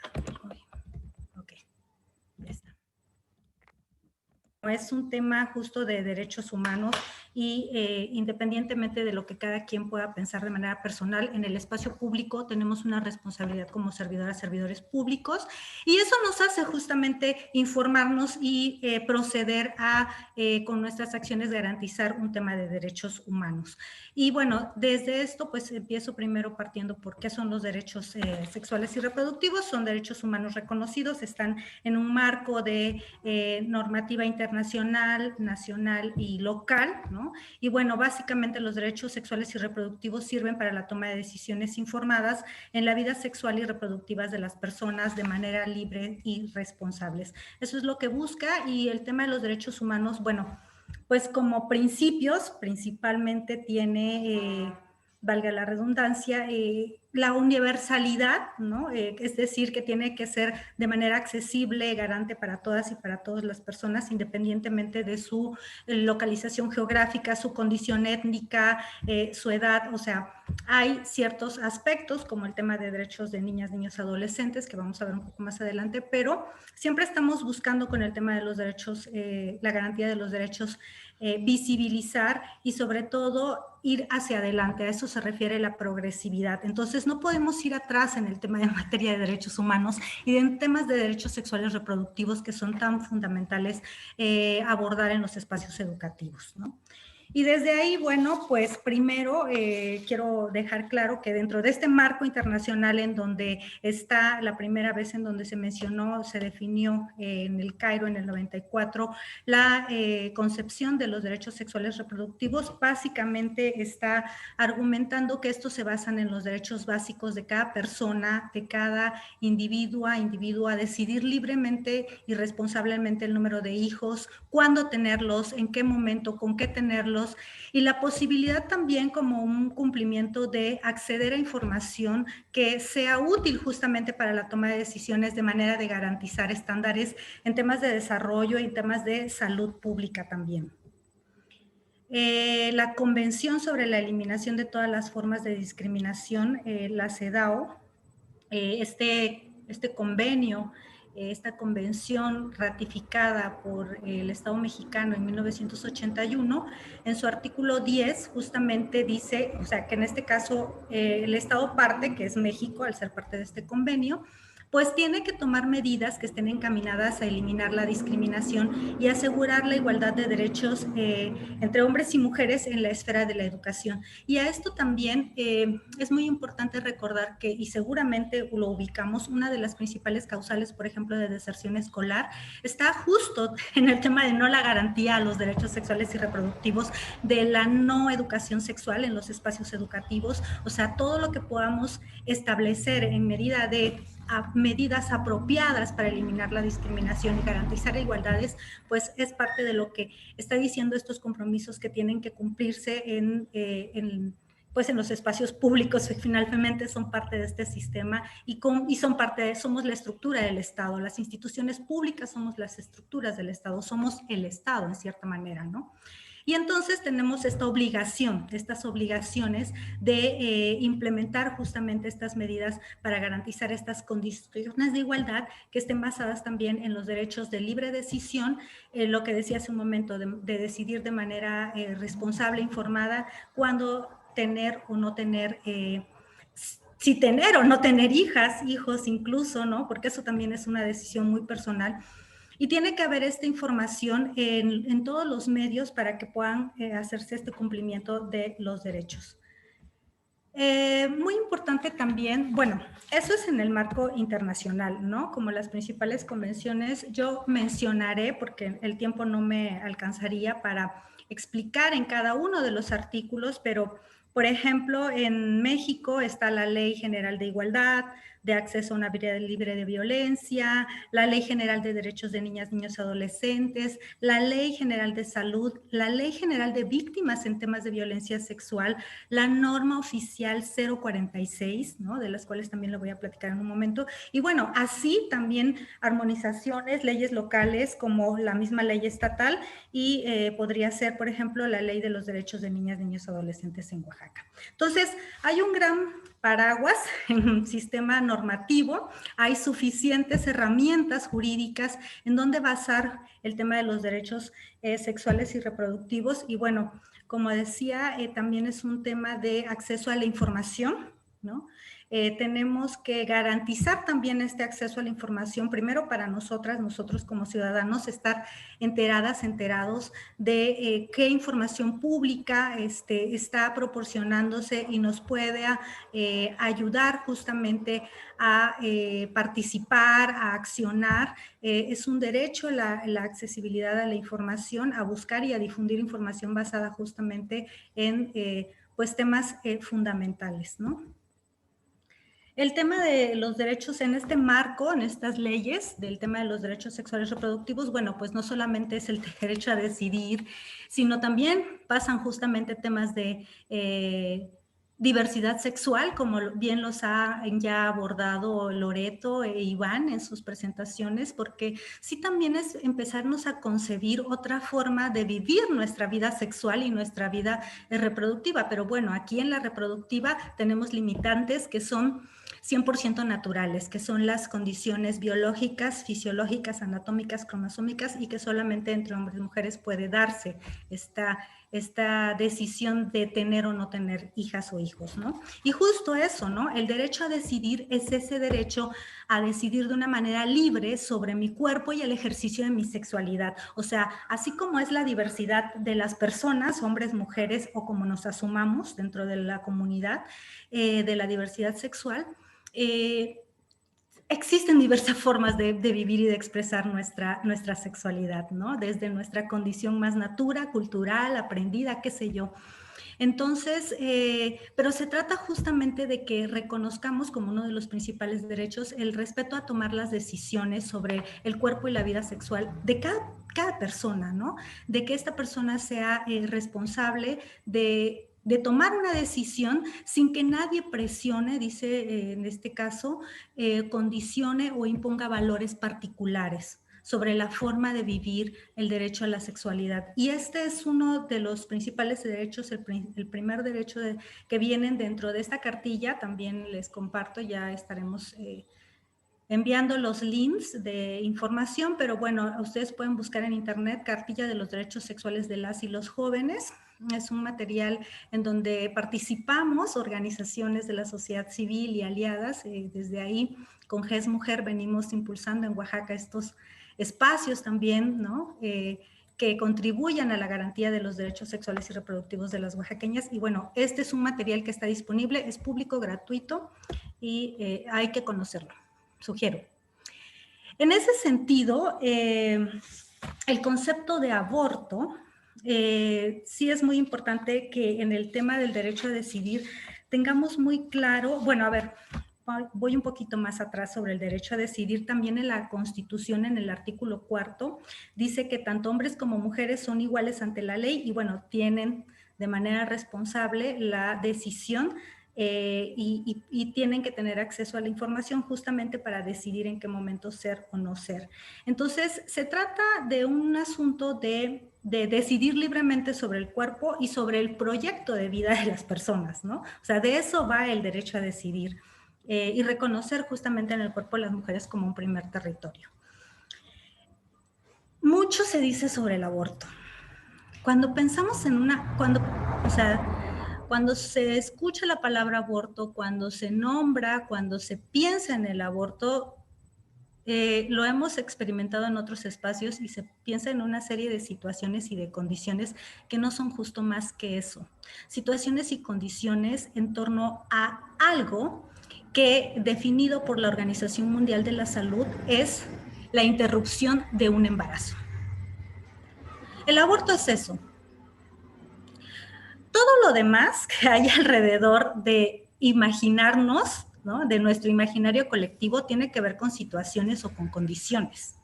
Es un tema justo de derechos humanos y independientemente de lo que cada quien pueda pensar de manera personal, en el espacio público tenemos una responsabilidad como servidoras, servidores públicos y eso nos hace justamente informarnos y proceder a, con nuestras acciones, garantizar un tema de derechos humanos. Y bueno, desde esto pues empiezo primero partiendo por qué son los derechos sexuales y reproductivos. Son derechos humanos reconocidos, están en un marco de normativa internacional, nacional y local, ¿no? Y bueno, básicamente los derechos sexuales y reproductivos sirven para la toma de decisiones informadas en la vida sexual y reproductiva de las personas de manera libre y responsables. Eso es lo que busca y el tema de los derechos humanos, bueno, pues como principios, principalmente tiene, valga la redundancia, la universalidad, ¿no? Es decir, que tiene que ser de manera accesible, garante para todas y para todas las personas, independientemente de su localización geográfica, su condición étnica, su edad. O sea, hay ciertos aspectos como el tema de derechos de niñas, niños, adolescentes, que vamos a ver un poco más adelante, pero siempre estamos buscando con el tema de los derechos, la garantía de los derechos, visibilizar y sobre todo ir hacia adelante. A eso se refiere la progresividad. Entonces no podemos ir atrás en el tema de materia de derechos humanos y en temas de derechos sexuales reproductivos que son tan fundamentales abordar en los espacios educativos, ¿no? Y desde ahí, bueno, pues primero quiero dejar claro que dentro de este marco internacional en donde está la primera vez en donde se mencionó, se definió en el Cairo en el 94, la concepción de los derechos sexuales reproductivos, básicamente está argumentando que estos se basan en los derechos básicos de cada persona, de cada individuo a decidir libremente y responsablemente el número de hijos, cuándo tenerlos, en qué momento, con qué tenerlos, y la posibilidad también como un cumplimiento de acceder a información que sea útil justamente para la toma de decisiones de manera de garantizar estándares en temas de desarrollo y en temas de salud pública también. La Convención sobre la Eliminación de todas las formas de discriminación, la CEDAW, este convenio, esta convención ratificada por el Estado mexicano en 1981, en su artículo 10 justamente dice, o sea, que en este caso el Estado parte, que es México, al ser parte de este convenio, pues tiene que tomar medidas que estén encaminadas a eliminar la discriminación y asegurar la igualdad de derechos entre hombres y mujeres en la esfera de la educación. Y a esto también es muy importante recordar que, y seguramente lo ubicamos, una de las principales causales, por ejemplo, de deserción escolar, está justo en el tema de no la garantía a los derechos sexuales y reproductivos, de la no educación sexual en los espacios educativos, o sea, todo lo que podamos establecer en medida de medidas apropiadas para eliminar la discriminación y garantizar igualdades, pues es parte de lo que está diciendo estos compromisos que tienen que cumplirse en los espacios públicos, que finalmente son parte de este sistema y somos la estructura del Estado. Las instituciones públicas somos las estructuras del Estado, somos el Estado en cierta manera, ¿no? Y entonces tenemos esta obligación, estas obligaciones de implementar justamente estas medidas para garantizar estas condiciones de igualdad que estén basadas también en los derechos de libre decisión, lo que decía hace un momento, de decidir de manera responsable, informada, cuándo tener o no tener si tener o no tener hijos incluso, ¿no? Porque eso también es una decisión muy personal. Y tiene que haber esta información en todos los medios para que puedan hacerse este cumplimiento de los derechos. Muy importante también, bueno, eso es en el marco internacional, ¿no? Como las principales convenciones, yo mencionaré, porque el tiempo no me alcanzaría para explicar en cada uno de los artículos, pero, por ejemplo, en México está la Ley General de Igualdad, de acceso a una vida libre de violencia, la Ley General de Derechos de Niñas, Niños y Adolescentes, la Ley General de Salud, la Ley General de Víctimas en temas de violencia sexual, la norma oficial 046, ¿no? De las cuales también lo voy a platicar en un momento. Y bueno, así también armonizaciones, leyes locales como la misma ley estatal y podría ser, por ejemplo, la Ley de los Derechos de Niñas, Niños y Adolescentes en Oaxaca. Entonces, hay un gran paraguas en un sistema normativo, hay suficientes herramientas jurídicas en donde basar el tema de los derechos sexuales y reproductivos. Y bueno, como decía, también es un tema de acceso a la información, ¿no? Tenemos que garantizar también este acceso a la información, primero para nosotros como ciudadanos, estar enterados de qué información pública está proporcionándose y nos puede ayudar justamente a participar, a accionar. Es un derecho la accesibilidad a la información, a buscar y a difundir información basada justamente en pues temas fundamentales, ¿no? El tema de los derechos en este marco, en estas leyes del tema de los derechos sexuales reproductivos, bueno, pues no solamente es el derecho a decidir, sino también pasan justamente temas de diversidad sexual, como bien los ha ya abordado Loreto e Iván en sus presentaciones, porque sí también es empezarnos a concebir otra forma de vivir nuestra vida sexual y nuestra vida reproductiva. Pero bueno, aquí en la reproductiva tenemos limitantes que son 100% naturales, que son las condiciones biológicas, fisiológicas, anatómicas, cromosómicas y que solamente entre hombres y mujeres puede darse esta esta decisión de tener o no tener hijas o hijos, ¿no? Y justo eso, ¿no? El derecho a decidir es ese derecho a decidir de una manera libre sobre mi cuerpo y el ejercicio de mi sexualidad. O sea, así como es la diversidad de las personas, hombres, mujeres, o como nos asumamos dentro de la comunidad de la diversidad sexual, existen diversas formas de vivir y de expresar nuestra sexualidad, ¿no? Desde nuestra condición más natura, cultural, aprendida, qué sé yo. Entonces, pero se trata justamente de que reconozcamos como uno de los principales derechos el respeto a tomar las decisiones sobre el cuerpo y la vida sexual de cada persona, ¿no? De que esta persona sea responsable de tomar una decisión sin que nadie presione, dice en este caso, condicione o imponga valores particulares sobre la forma de vivir el derecho a la sexualidad. Y este es uno de los principales derechos, el primer derecho que vienen dentro de esta cartilla. También les comparto, ya estaremos enviando los links de información, pero bueno, ustedes pueden buscar en internet Cartilla de los Derechos Sexuales de las y los Jóvenes. Es un material en donde participamos organizaciones de la sociedad civil y aliadas. Desde ahí, con GES Mujer, venimos impulsando en Oaxaca estos espacios también, ¿no? Que contribuyan a la garantía de los derechos sexuales y reproductivos de las oaxaqueñas. Y bueno, este es un material que está disponible, es público, gratuito y hay que conocerlo. Sugiero. En ese sentido, el concepto de aborto, sí es muy importante que en el tema del derecho a decidir tengamos muy claro, bueno, a ver, voy un poquito más atrás sobre el derecho a decidir. También en la Constitución, en el artículo 4, dice que tanto hombres como mujeres son iguales ante la ley y bueno, tienen de manera responsable la decisión y tienen que tener acceso a la información justamente para decidir en qué momento ser o no ser. Entonces, se trata de un asunto de decidir libremente sobre el cuerpo y sobre el proyecto de vida de las personas, ¿no? O sea, de eso va el derecho a decidir y reconocer justamente en el cuerpo de las mujeres como un primer territorio. Mucho se dice sobre el aborto. Cuando pensamos en cuando se escucha la palabra aborto, cuando se nombra, cuando se piensa en el aborto, lo hemos experimentado en otros espacios y se piensa en una serie de situaciones y de condiciones que no son justo más que eso. Situaciones y condiciones en torno a algo que, definido por la Organización Mundial de la Salud, es la interrupción de un embarazo. El aborto es eso. Todo lo demás que hay alrededor de imaginarnos, ¿no? De nuestro imaginario colectivo, tiene que ver con situaciones o con condiciones.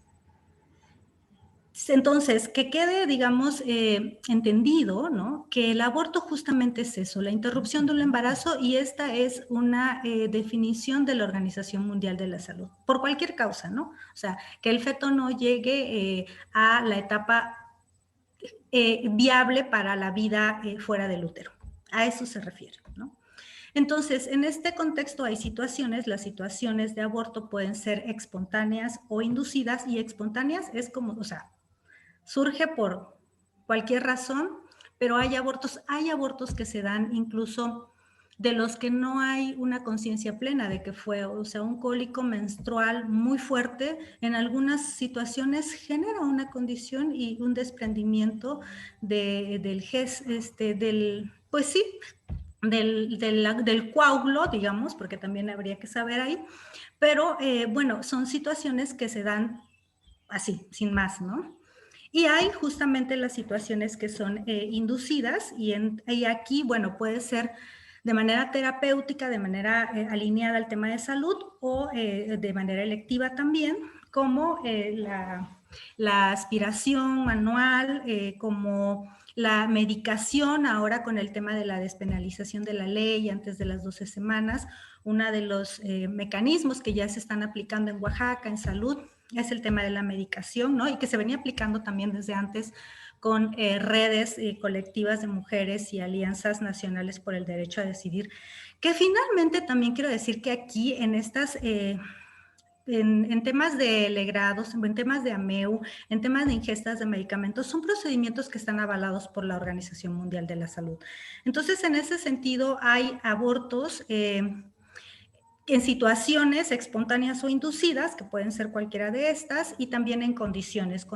Entonces, que quede, digamos, entendido, ¿no? Que el aborto justamente es eso, la interrupción de un embarazo, y esta es una definición de la Organización Mundial de la Salud, por cualquier causa, ¿no? O sea, que el feto no llegue a la etapa viable para la vida fuera del útero. A eso se refiere, ¿no? Entonces, en este contexto hay situaciones, las situaciones de aborto pueden ser espontáneas o inducidas, y espontáneas es como, o sea, surge por cualquier razón, pero hay abortos que se dan incluso de los que no hay una conciencia plena de que fue, o sea, un cólico menstrual muy fuerte, en algunas situaciones genera una condición y un desprendimiento del coágulo, digamos, porque también habría que saber ahí, pero bueno, son situaciones que se dan así, sin más, ¿no? Y hay justamente las situaciones que son inducidas y aquí, bueno, puede ser de manera terapéutica, de manera alineada al tema de salud o de manera electiva también, como la aspiración manual, como la medicación ahora con el tema de la despenalización de la ley antes de las 12 semanas. Uno de los mecanismos que ya se están aplicando en Oaxaca en salud es el tema de la medicación, ¿no? Y que se venía aplicando también desde antes con redes colectivas de mujeres y alianzas nacionales por el derecho a decidir, que finalmente también quiero decir que aquí en estas en temas de legrados, en temas de AMEU, en temas de ingestas de medicamentos, son procedimientos que están avalados por la Organización Mundial de la Salud. Entonces, en ese sentido, hay abortos en situaciones espontáneas o inducidas, que pueden ser cualquiera de estas, y también en condiciones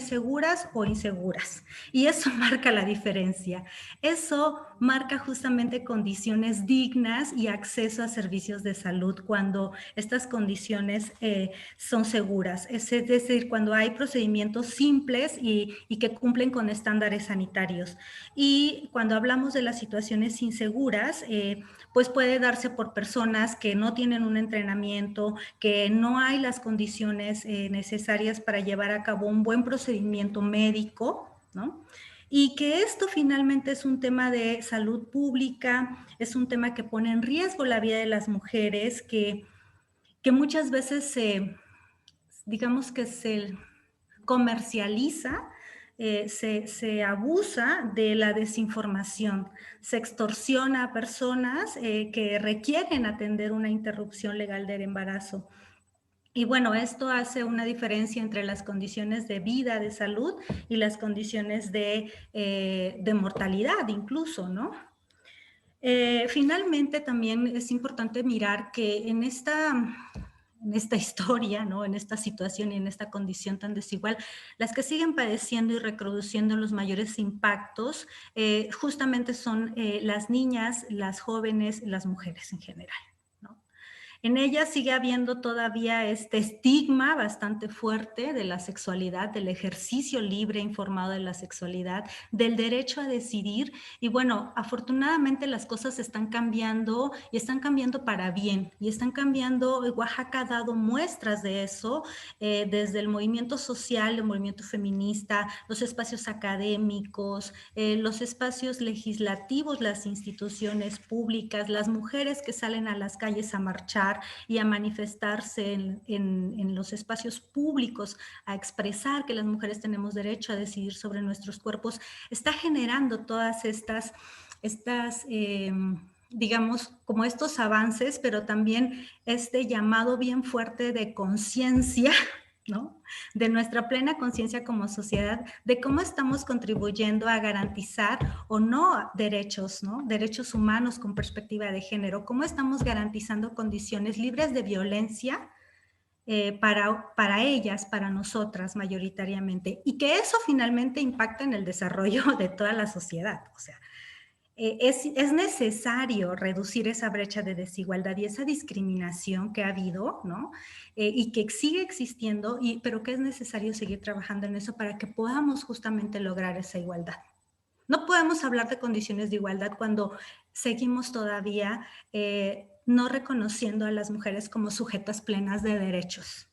seguras o inseguras. Y eso marca la diferencia. Eso marca justamente condiciones dignas y acceso a servicios de salud cuando estas condiciones son seguras. Es decir, cuando hay procedimientos simples y que cumplen con estándares sanitarios. Y cuando hablamos de las situaciones inseguras, pues puede darse por personas que no tienen un entrenamiento, que no hay las condiciones necesarias para llevar a cabo un buen procedimiento médico, ¿no? Y que esto finalmente es un tema de salud pública, es un tema que pone en riesgo la vida de las mujeres, que muchas veces digamos que se comercializa, se abusa de la desinformación, se extorsiona a personas que requieren atender una interrupción legal del embarazo. Y bueno, esto hace una diferencia entre las condiciones de vida, de salud, y las condiciones de mortalidad incluso, ¿no? Finalmente, también es importante mirar que en esta historia, ¿no? En esta situación y en esta condición tan desigual, las que siguen padeciendo y reproduciendo los mayores impactos justamente son las niñas, las jóvenes, las mujeres en general. En ella sigue habiendo todavía este estigma bastante fuerte de la sexualidad, del ejercicio libre e informado de la sexualidad, del derecho a decidir. Y bueno, afortunadamente las cosas están cambiando y están cambiando para bien. Y están cambiando, Oaxaca ha dado muestras de eso, desde el movimiento social, el movimiento feminista, los espacios académicos, los espacios legislativos, las instituciones públicas, las mujeres que salen a las calles a marchar y a manifestarse en los espacios públicos, a expresar que las mujeres tenemos derecho a decidir sobre nuestros cuerpos, está generando todas estas digamos, como estos avances, pero también este llamado bien fuerte de conciencia, ¿no? De nuestra plena conciencia como sociedad, de cómo estamos contribuyendo a garantizar o no derechos, ¿no? Derechos humanos con perspectiva de género, cómo estamos garantizando condiciones libres de violencia para ellas, para nosotras mayoritariamente, y que eso finalmente impacta en el desarrollo de toda la sociedad. O sea, es necesario reducir esa brecha de desigualdad y esa discriminación que ha habido, ¿no? Y que sigue existiendo, pero que es necesario seguir trabajando en eso para que podamos justamente lograr esa igualdad. No podemos hablar de condiciones de igualdad cuando seguimos todavía no reconociendo a las mujeres como sujetas plenas de derechos.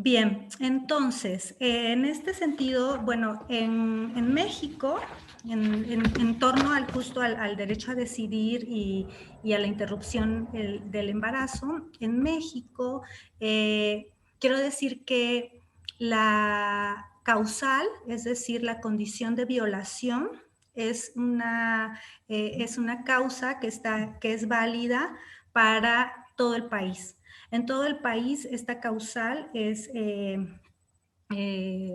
Bien, entonces, en este sentido, bueno, en México, en torno al derecho a decidir y a la interrupción del embarazo, en México, quiero decir que la causal, es decir, la condición de violación, es una causa que es válida para todo el país. En todo el país esta causal es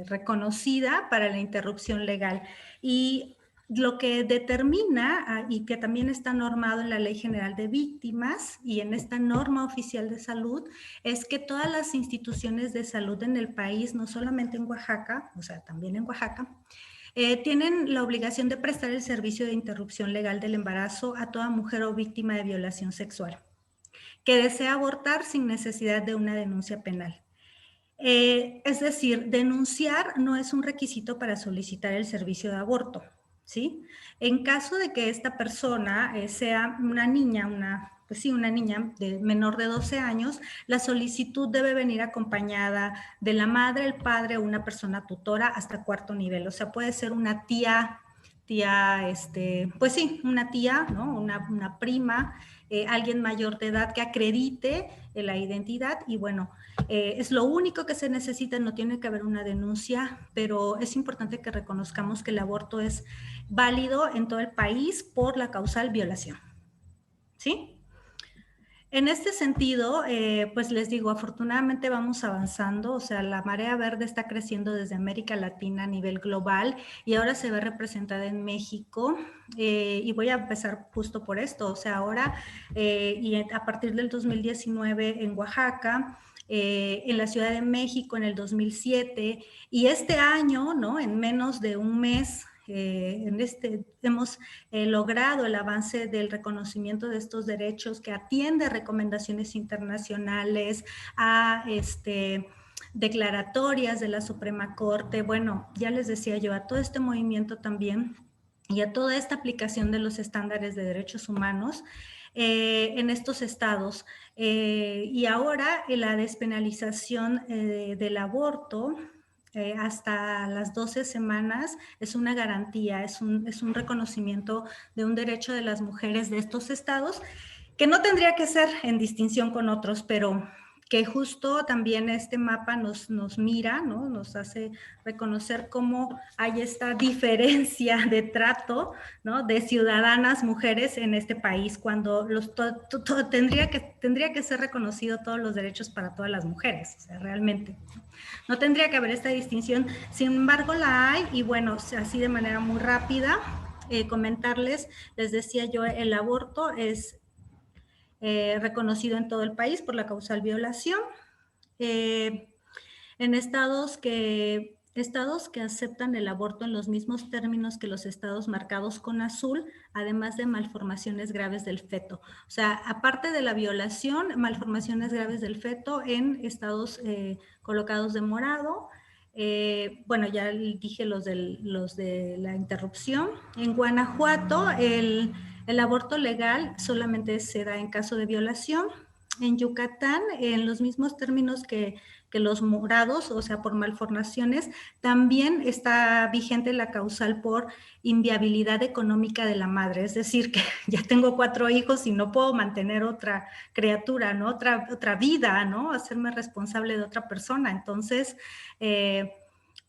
reconocida para la interrupción legal, y lo que determina, y que también está normado en la Ley General de Víctimas y en esta norma oficial de salud, es que todas las instituciones de salud en el país, no solamente en Oaxaca, o sea, también en Oaxaca, tienen la obligación de prestar el servicio de interrupción legal del embarazo a toda mujer o víctima de violación sexual que desea abortar sin necesidad de una denuncia penal. Es decir, denunciar no es un requisito para solicitar el servicio de aborto, ¿sí? En caso de que esta persona sea una niña, una niña de menor de 12 años, la solicitud debe venir acompañada de la madre, el padre o una persona tutora hasta cuarto nivel. O sea, puede ser una tía, pues sí, una tía, ¿no? Una prima, alguien mayor de edad que acredite la identidad, y bueno, es lo único que se necesita, no tiene que haber una denuncia, pero es importante que reconozcamos que el aborto es válido en todo el país por la causal violación, ¿sí? En este sentido, pues les digo, afortunadamente vamos avanzando, o sea, la marea verde está creciendo desde América Latina a nivel global y ahora se ve representada en México, y voy a empezar justo por esto, o sea, ahora y a partir del 2019 en Oaxaca, en la Ciudad de México en el 2007 y este año, ¿no? En menos de un mes, hemos logrado el avance del reconocimiento de estos derechos que atiende a recomendaciones internacionales, a declaratorias de la Suprema Corte. Bueno, ya les decía yo, a todo este movimiento también y a toda esta aplicación de los estándares de derechos humanos en estos estados. Y ahora la despenalización del aborto hasta las 12 semanas es una garantía, es un reconocimiento de un derecho de las mujeres de estos estados que no tendría que ser en distinción con otros, pero que justo también este mapa nos mira, ¿no? Nos hace reconocer cómo hay esta diferencia de trato, ¿no? De ciudadanas mujeres en este país, cuando tendría que ser reconocido todos los derechos para todas las mujeres, o sea, realmente. No tendría que haber esta distinción, sin embargo la hay, y bueno, así de manera muy rápida, comentarles, les decía yo, el aborto es reconocido en todo el país por la causal violación. En estados que aceptan el aborto en los mismos términos que los estados marcados con azul, además de malformaciones graves del feto. O sea, aparte de la violación, malformaciones graves del feto en estados colocados de morado. Bueno, ya dije los de la interrupción. En Guanajuato, el aborto legal solamente se da en caso de violación. En Yucatán, en los mismos términos que los morados, o sea, por malformaciones, también está vigente la causal por inviabilidad económica de la madre. Es decir, que ya tengo 4 hijos y no puedo mantener otra criatura, ¿no? Otra vida, ¿no? Hacerme responsable de otra persona. Entonces,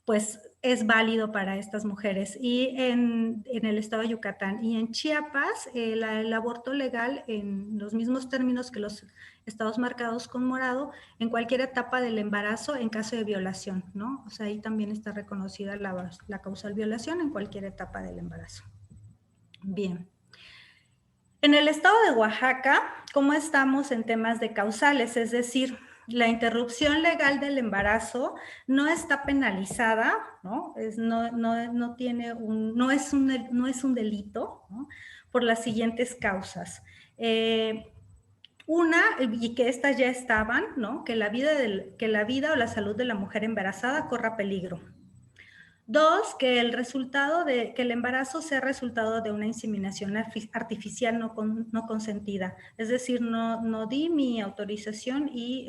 pues es válido para estas mujeres. Y en el estado de Yucatán y en Chiapas, el aborto legal en los mismos términos que los estados marcados con morado, en cualquier etapa del embarazo en caso de violación, ¿no? O sea, ahí también está reconocida la causal violación en cualquier etapa del embarazo. Bien. En el estado de Oaxaca, ¿cómo estamos en temas de causales? Es decir, la interrupción legal del embarazo no está penalizada, ¿no? No es un delito, ¿no? Por las siguientes causas. Una, y que estas ya estaban, ¿no? Que la vida o la salud de la mujer embarazada corra peligro. 2, que el embarazo sea resultado de una inseminación artificial no consentida. Es decir, no di mi autorización y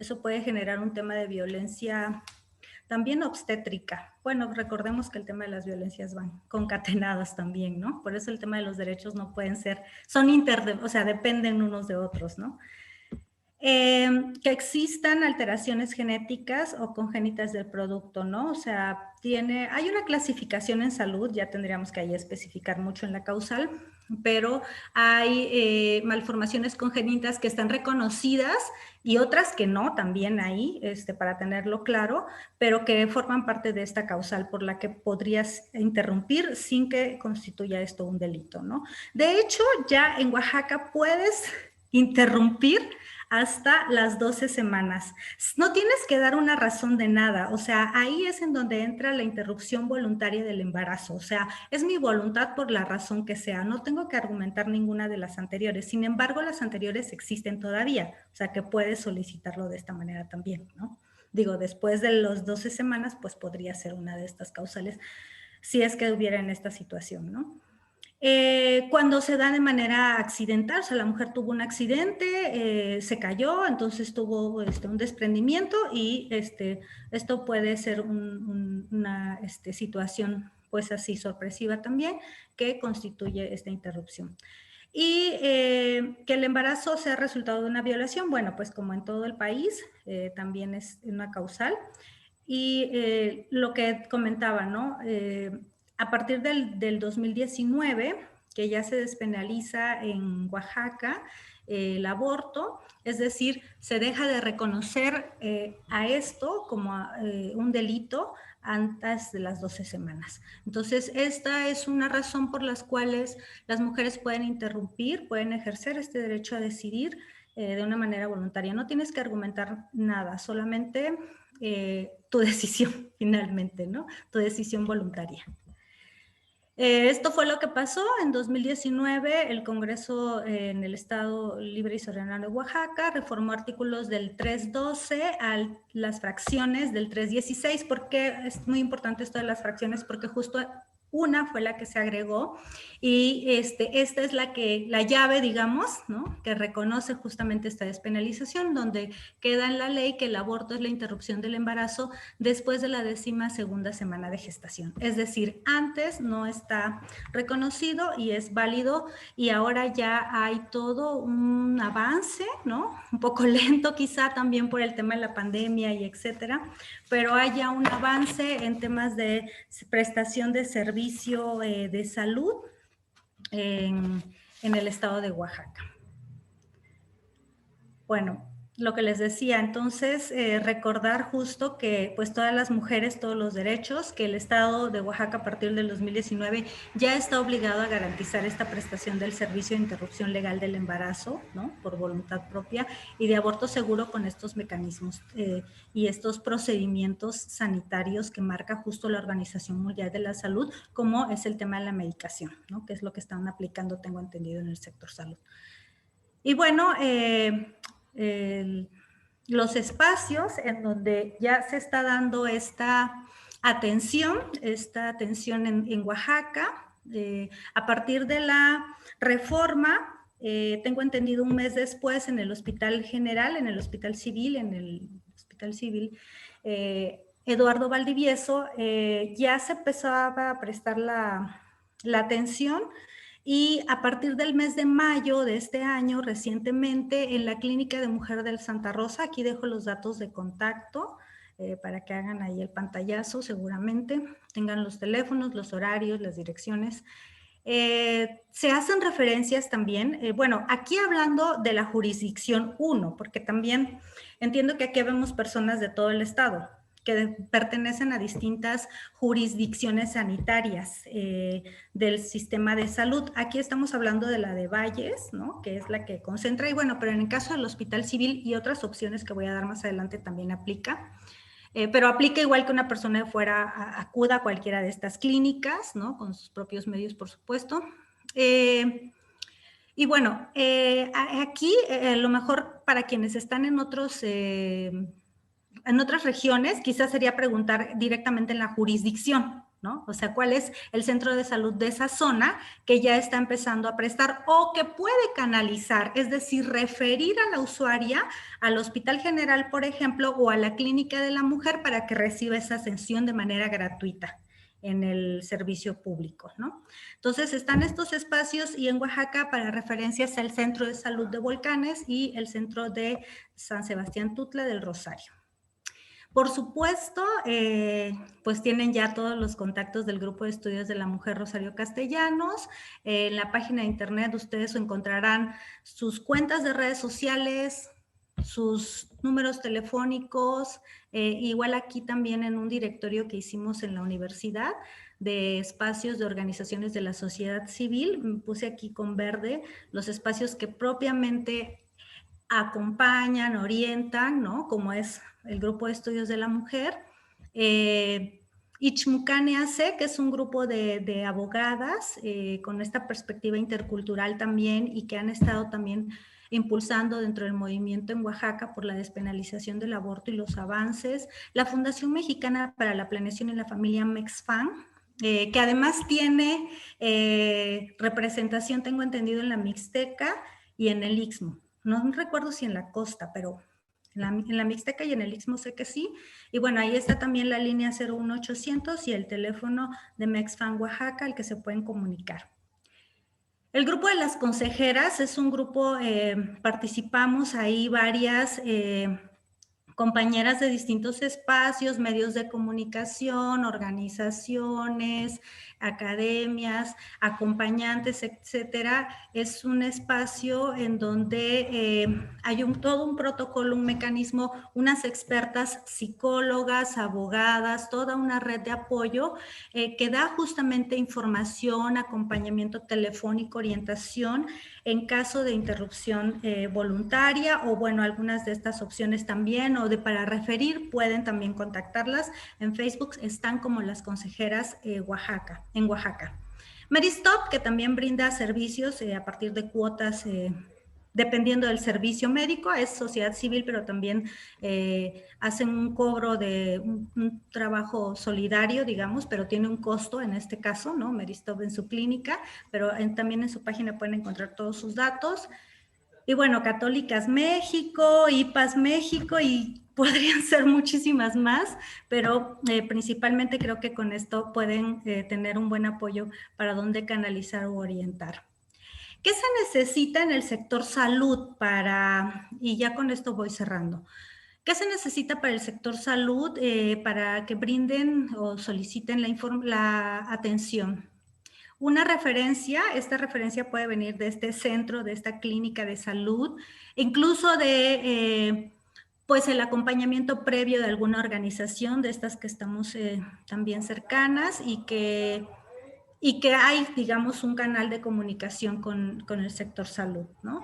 eso puede generar un tema de violencia también obstétrica. Bueno, recordemos que el tema de las violencias van concatenadas también, ¿no? Por eso el tema de los derechos no pueden ser, o sea, dependen unos de otros, ¿no? Que existan alteraciones genéticas o congénitas del producto, ¿no? O sea, hay una clasificación en salud, ya tendríamos que ahí especificar mucho en la causal, pero hay malformaciones congénitas que están reconocidas y otras que no, también ahí, para tenerlo claro, pero que forman parte de esta causal por la que podrías interrumpir sin que constituya esto un delito, ¿no? De hecho, ya en Oaxaca puedes interrumpir hasta las 12 semanas. No tienes que dar una razón de nada, o sea, ahí es en donde entra la interrupción voluntaria del embarazo, o sea, es mi voluntad por la razón que sea, no tengo que argumentar ninguna de las anteriores, sin embargo, las anteriores existen todavía, o sea, que puedes solicitarlo de esta manera también, ¿no? Digo, después de las 12 semanas, pues podría ser una de estas causales, si es que hubiera en esta situación, ¿no? Cuando se da de manera accidental, o sea, la mujer tuvo un accidente, se cayó, entonces tuvo un desprendimiento y esto puede ser una situación pues así sorpresiva también que constituye esta interrupción. Y que el embarazo sea resultado de una violación, bueno, pues como en todo el país, también es una causal. Y lo que comentaba, ¿no? A partir del 2019, que ya se despenaliza en Oaxaca el aborto, es decir, se deja de reconocer a esto como un delito antes de las 12 semanas. Entonces, esta es una razón por las cuales las mujeres pueden interrumpir, pueden ejercer este derecho a decidir de una manera voluntaria. No tienes que argumentar nada, solamente tu decisión finalmente, ¿no? Tu decisión voluntaria. Esto fue lo que pasó en 2019. El Congreso en el Estado Libre y Soberano de Oaxaca reformó artículos del 312 a las fracciones del 316. ¿Por qué es muy importante esto de las fracciones? Porque justo una fue la que se agregó y esta es la llave, digamos, ¿no? Que reconoce justamente esta despenalización, donde queda en la ley que el aborto es la interrupción del embarazo después de la 12ª semana de gestación. Es decir, antes no está reconocido y es válido, y ahora ya hay todo un avance, ¿no? Un poco lento quizá también por el tema de la pandemia y etcétera, pero hay ya un avance en temas de prestación de servicio de salud en el estado de Oaxaca. Bueno, lo que les decía, entonces recordar justo que pues todas las mujeres, todos los derechos, que el estado de Oaxaca a partir del 2019 ya está obligado a garantizar esta prestación del servicio de interrupción legal del embarazo, ¿no? Por voluntad propia, y de aborto seguro con estos mecanismos y estos procedimientos sanitarios que marca justo la Organización Mundial de la Salud, como es el tema de la medicación, ¿no? Que es lo que están aplicando, tengo entendido, en el sector salud. Y bueno, los espacios en donde ya se está dando esta atención en Oaxaca, a partir de la reforma, tengo entendido un mes después en el Hospital General, en el Hospital Civil, Eduardo Valdivieso, ya se empezaba a prestar la atención. Y a partir del mes de mayo de este año, recientemente, en la Clínica de Mujer del Santa Rosa, aquí dejo los datos de contacto para que hagan ahí el pantallazo, seguramente, tengan los teléfonos, los horarios, las direcciones. Se hacen referencias también, bueno, aquí hablando de la jurisdicción 1, porque también entiendo que aquí vemos personas de todo el estado, que pertenecen a distintas jurisdicciones sanitarias del sistema de salud. Aquí estamos hablando de la de Valles, ¿no? Que es la que concentra, y bueno, pero en el caso del Hospital Civil y otras opciones que voy a dar más adelante también aplica, pero aplica igual que una persona de fuera acuda a cualquiera de estas clínicas, ¿no? Con sus propios medios, por supuesto. Y bueno, aquí a lo mejor para quienes están en otros... en otras regiones, quizás sería preguntar directamente en la jurisdicción, ¿no? O sea, ¿cuál es el centro de salud de esa zona que ya está empezando a prestar o que puede canalizar? Es decir, referir a la usuaria al Hospital General, por ejemplo, o a la Clínica de la Mujer para que reciba esa atención de manera gratuita en el servicio público, ¿no? Entonces, están estos espacios, y en Oaxaca, para referencias, el Centro de Salud de Volcanes y el Centro de San Sebastián Tutla del Rosario. Por supuesto, pues tienen ya todos los contactos del Grupo de Estudios de la Mujer Rosario Castellanos. En la página de internet ustedes encontrarán sus cuentas de redes sociales, sus números telefónicos, igual aquí también en un directorio que hicimos en la universidad de espacios de organizaciones de la sociedad civil. Puse aquí con verde los espacios que propiamente acompañan, orientan, ¿no? Como es el Grupo de Estudios de la Mujer. Ichmucane AC, que es un grupo de abogadas con esta perspectiva intercultural también, y que han estado también impulsando dentro del movimiento en Oaxaca por la despenalización del aborto y los avances. La Fundación Mexicana para la Planeación y la Familia, MEXFAM, que además tiene representación, tengo entendido, en la Mixteca y en el Istmo. No recuerdo si en la costa, pero en la Mixteca y en el Istmo sé que sí. Y bueno, ahí está también la línea 01800 y el teléfono de MEXFAM Oaxaca, al que se pueden comunicar. El grupo de las consejeras es un grupo, participamos ahí varias compañeras de distintos espacios, medios de comunicación, organizaciones, academias, acompañantes, etcétera. Es un espacio en donde hay todo un protocolo, un mecanismo, unas expertas psicólogas, abogadas, toda una red de apoyo que da justamente información, acompañamiento telefónico, orientación en caso de interrupción voluntaria o bueno, algunas de estas opciones también o para referir pueden también contactarlas. En Facebook están como las consejeras en Oaxaca. Medistop, que también brinda servicios a partir de cuotas dependiendo del servicio médico, es sociedad civil, pero también hacen un cobro de un trabajo solidario, digamos, pero tiene un costo en este caso, ¿no? Medistop en su clínica, pero también en su página pueden encontrar todos sus datos. Y bueno, Católicas México, IPAS México y podrían ser muchísimas más, pero principalmente creo que con esto pueden tener un buen apoyo para dónde canalizar u orientar. ¿Qué se necesita en el sector salud para, y ya con esto voy cerrando, qué se necesita para el sector salud para que brinden o soliciten la atención? Una referencia, esta referencia puede venir de este centro, de esta clínica de salud, incluso de pues el acompañamiento previo de alguna organización de estas que estamos también cercanas y que hay, digamos, un canal de comunicación con el sector salud, ¿no?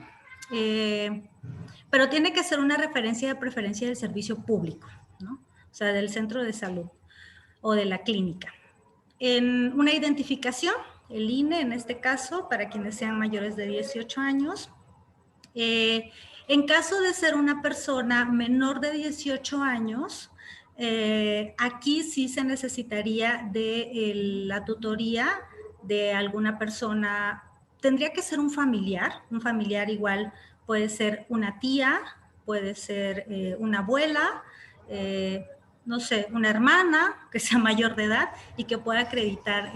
Pero tiene que ser una referencia de preferencia del servicio público, ¿no? O sea, del centro de salud o de la clínica. En una identificación, el INE en este caso, para quienes sean mayores de 18 años. En caso de ser una persona menor de 18 años, aquí sí se necesitaría de la tutoría de alguna persona. Tendría que ser un familiar igual puede ser una tía, puede ser una abuela, no sé, una hermana que sea mayor de edad y que pueda acreditar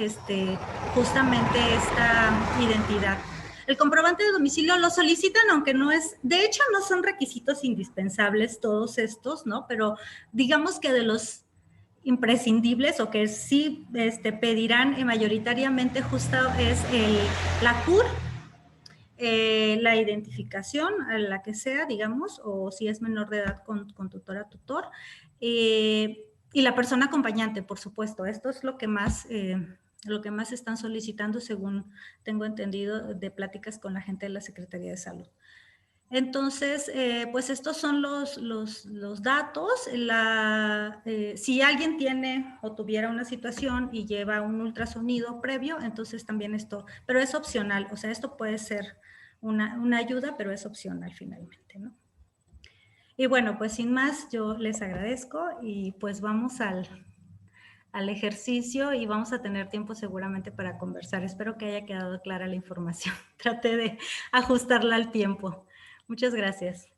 justamente esta identidad. El comprobante de domicilio lo solicitan, aunque no es, de hecho no son requisitos indispensables todos estos, ¿no? Pero digamos que de los imprescindibles o que sí pedirán mayoritariamente justo es la CUR, la identificación, la que sea, digamos, o si es menor de edad con tutora, tutor, y la persona acompañante, por supuesto. Esto es lo que más están solicitando, según tengo entendido de pláticas con la gente de la Secretaría de Salud. Entonces, pues estos son los datos. Si alguien tiene o tuviera una situación y lleva un ultrasonido previo, entonces también esto, pero es opcional, o sea, esto puede ser una ayuda, pero es opcional finalmente, ¿no? Y bueno, pues sin más, yo les agradezco y pues vamos al ejercicio y vamos a tener tiempo seguramente para conversar. Espero que haya quedado clara la información. Traté de ajustarla al tiempo. Muchas gracias.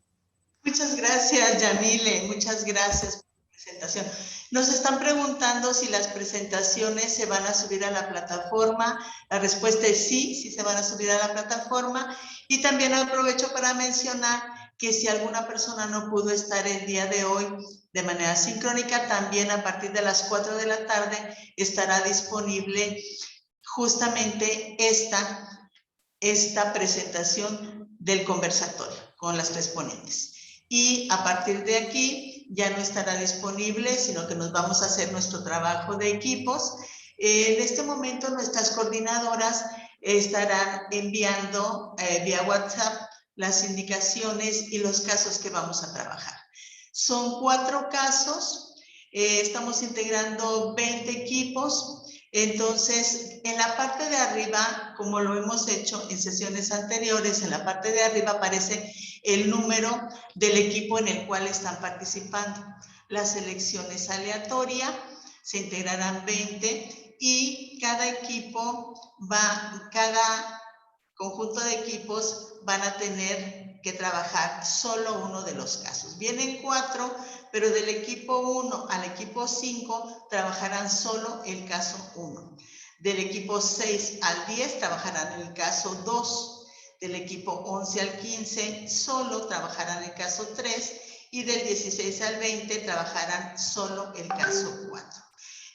Muchas gracias, Yanile. Muchas gracias por la presentación. Nos están preguntando si las presentaciones se van a subir a la plataforma. La respuesta es sí, sí se van a subir a la plataforma. Y también aprovecho para mencionar que si alguna persona no pudo estar el día de hoy de manera sincrónica, también a partir de las 4 de la tarde estará disponible justamente esta presentación del conversatorio con las 3 ponentes. Y a partir de aquí ya no estará disponible, sino que nos vamos a hacer nuestro trabajo de equipos. En este momento nuestras coordinadoras estarán enviando vía WhatsApp las indicaciones y los casos que vamos a trabajar. Son 4 casos, estamos integrando 20 equipos. Entonces, en la parte de arriba, como lo hemos hecho en sesiones anteriores, en la parte de arriba aparece el número del equipo en el cual están participando. La selección es aleatoria, se integrarán 20 y cada conjunto de equipos van a tener que trabajar solo uno de los casos. Vienen 4, pero del equipo 1 al equipo 5 trabajarán solo el caso 1. Del equipo 6 al 10 trabajarán el caso 2. Del equipo 11 al 15 solo trabajarán el caso 3. y del 16 al 20 trabajarán solo el caso 4.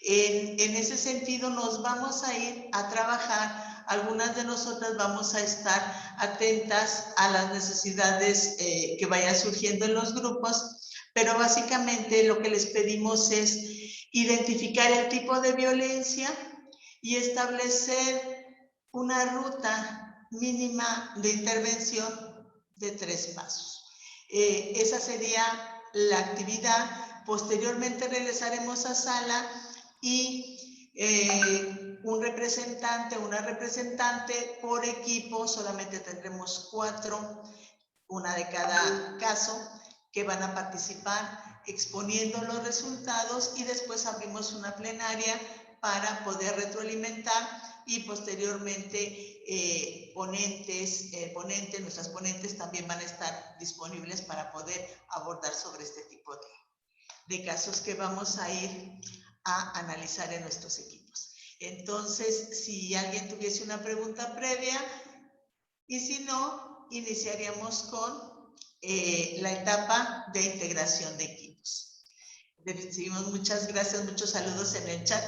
En ese sentido nos vamos a ir a trabajar, algunas de nosotras vamos a estar atentas a las necesidades que vayan surgiendo en los grupos, pero básicamente lo que les pedimos es identificar el tipo de violencia y establecer una ruta mínima de intervención de 3 pasos. Esa sería la actividad. Posteriormente regresaremos a sala y un representante, una representante por equipo, solamente tendremos 4, una de cada caso, que van a participar exponiendo los resultados y después abrimos una plenaria para poder retroalimentar y posteriormente nuestras ponentes también van a estar disponibles para poder abordar sobre este tipo de casos que vamos a ir a analizar en nuestros equipos. Entonces, si alguien tuviese una pregunta previa, y si no, iniciaríamos con la etapa de integración de equipos. Recibimos muchas gracias, muchos saludos en el chat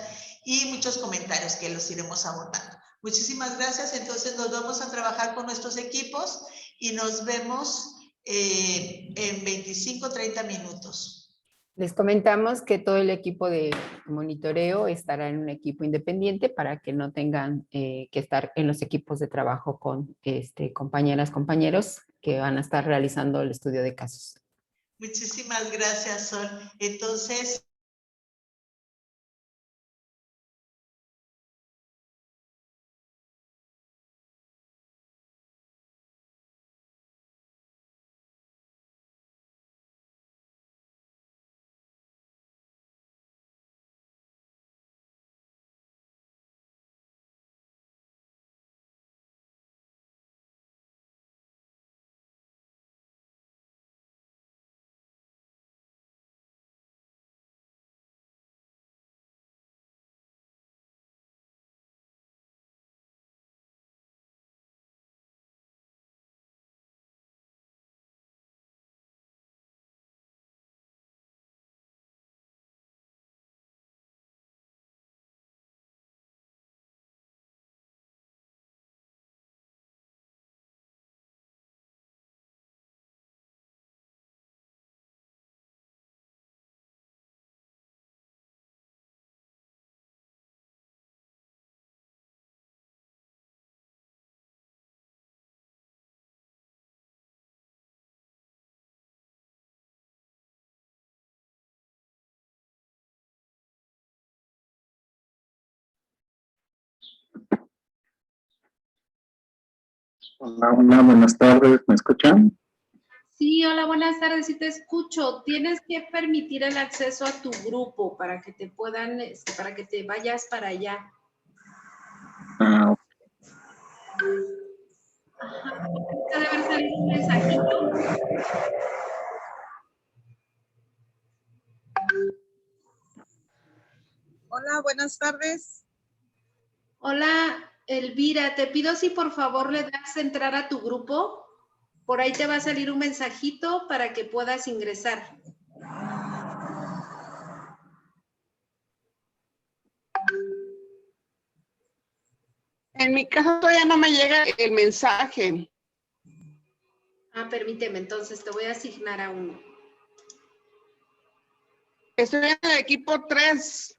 y muchos comentarios que los iremos abordando. Muchísimas gracias. Entonces nos vamos a trabajar con nuestros equipos y nos vemos en 25-30 minutos. Les comentamos que todo el equipo de monitoreo estará en un equipo independiente para que no tengan que estar en los equipos de trabajo con compañeras, compañeros que van a estar realizando el estudio de casos. Muchísimas gracias, Sol. Entonces, Hola, buenas tardes, ¿me escuchan? Sí, hola, buenas tardes, sí te escucho. Tienes que permitir el acceso a tu grupo para que te puedan, para que te vayas para allá. Ah, ok. Ajá, debe haber salido un mensajito. Hola, buenas tardes. Hola, Elvira, te pido si por favor le das entrar a tu grupo. Por ahí te va a salir un mensajito para que puedas ingresar. En mi caso todavía no me llega el mensaje. Ah, permíteme, entonces te voy a asignar a uno. Estoy en el equipo 3.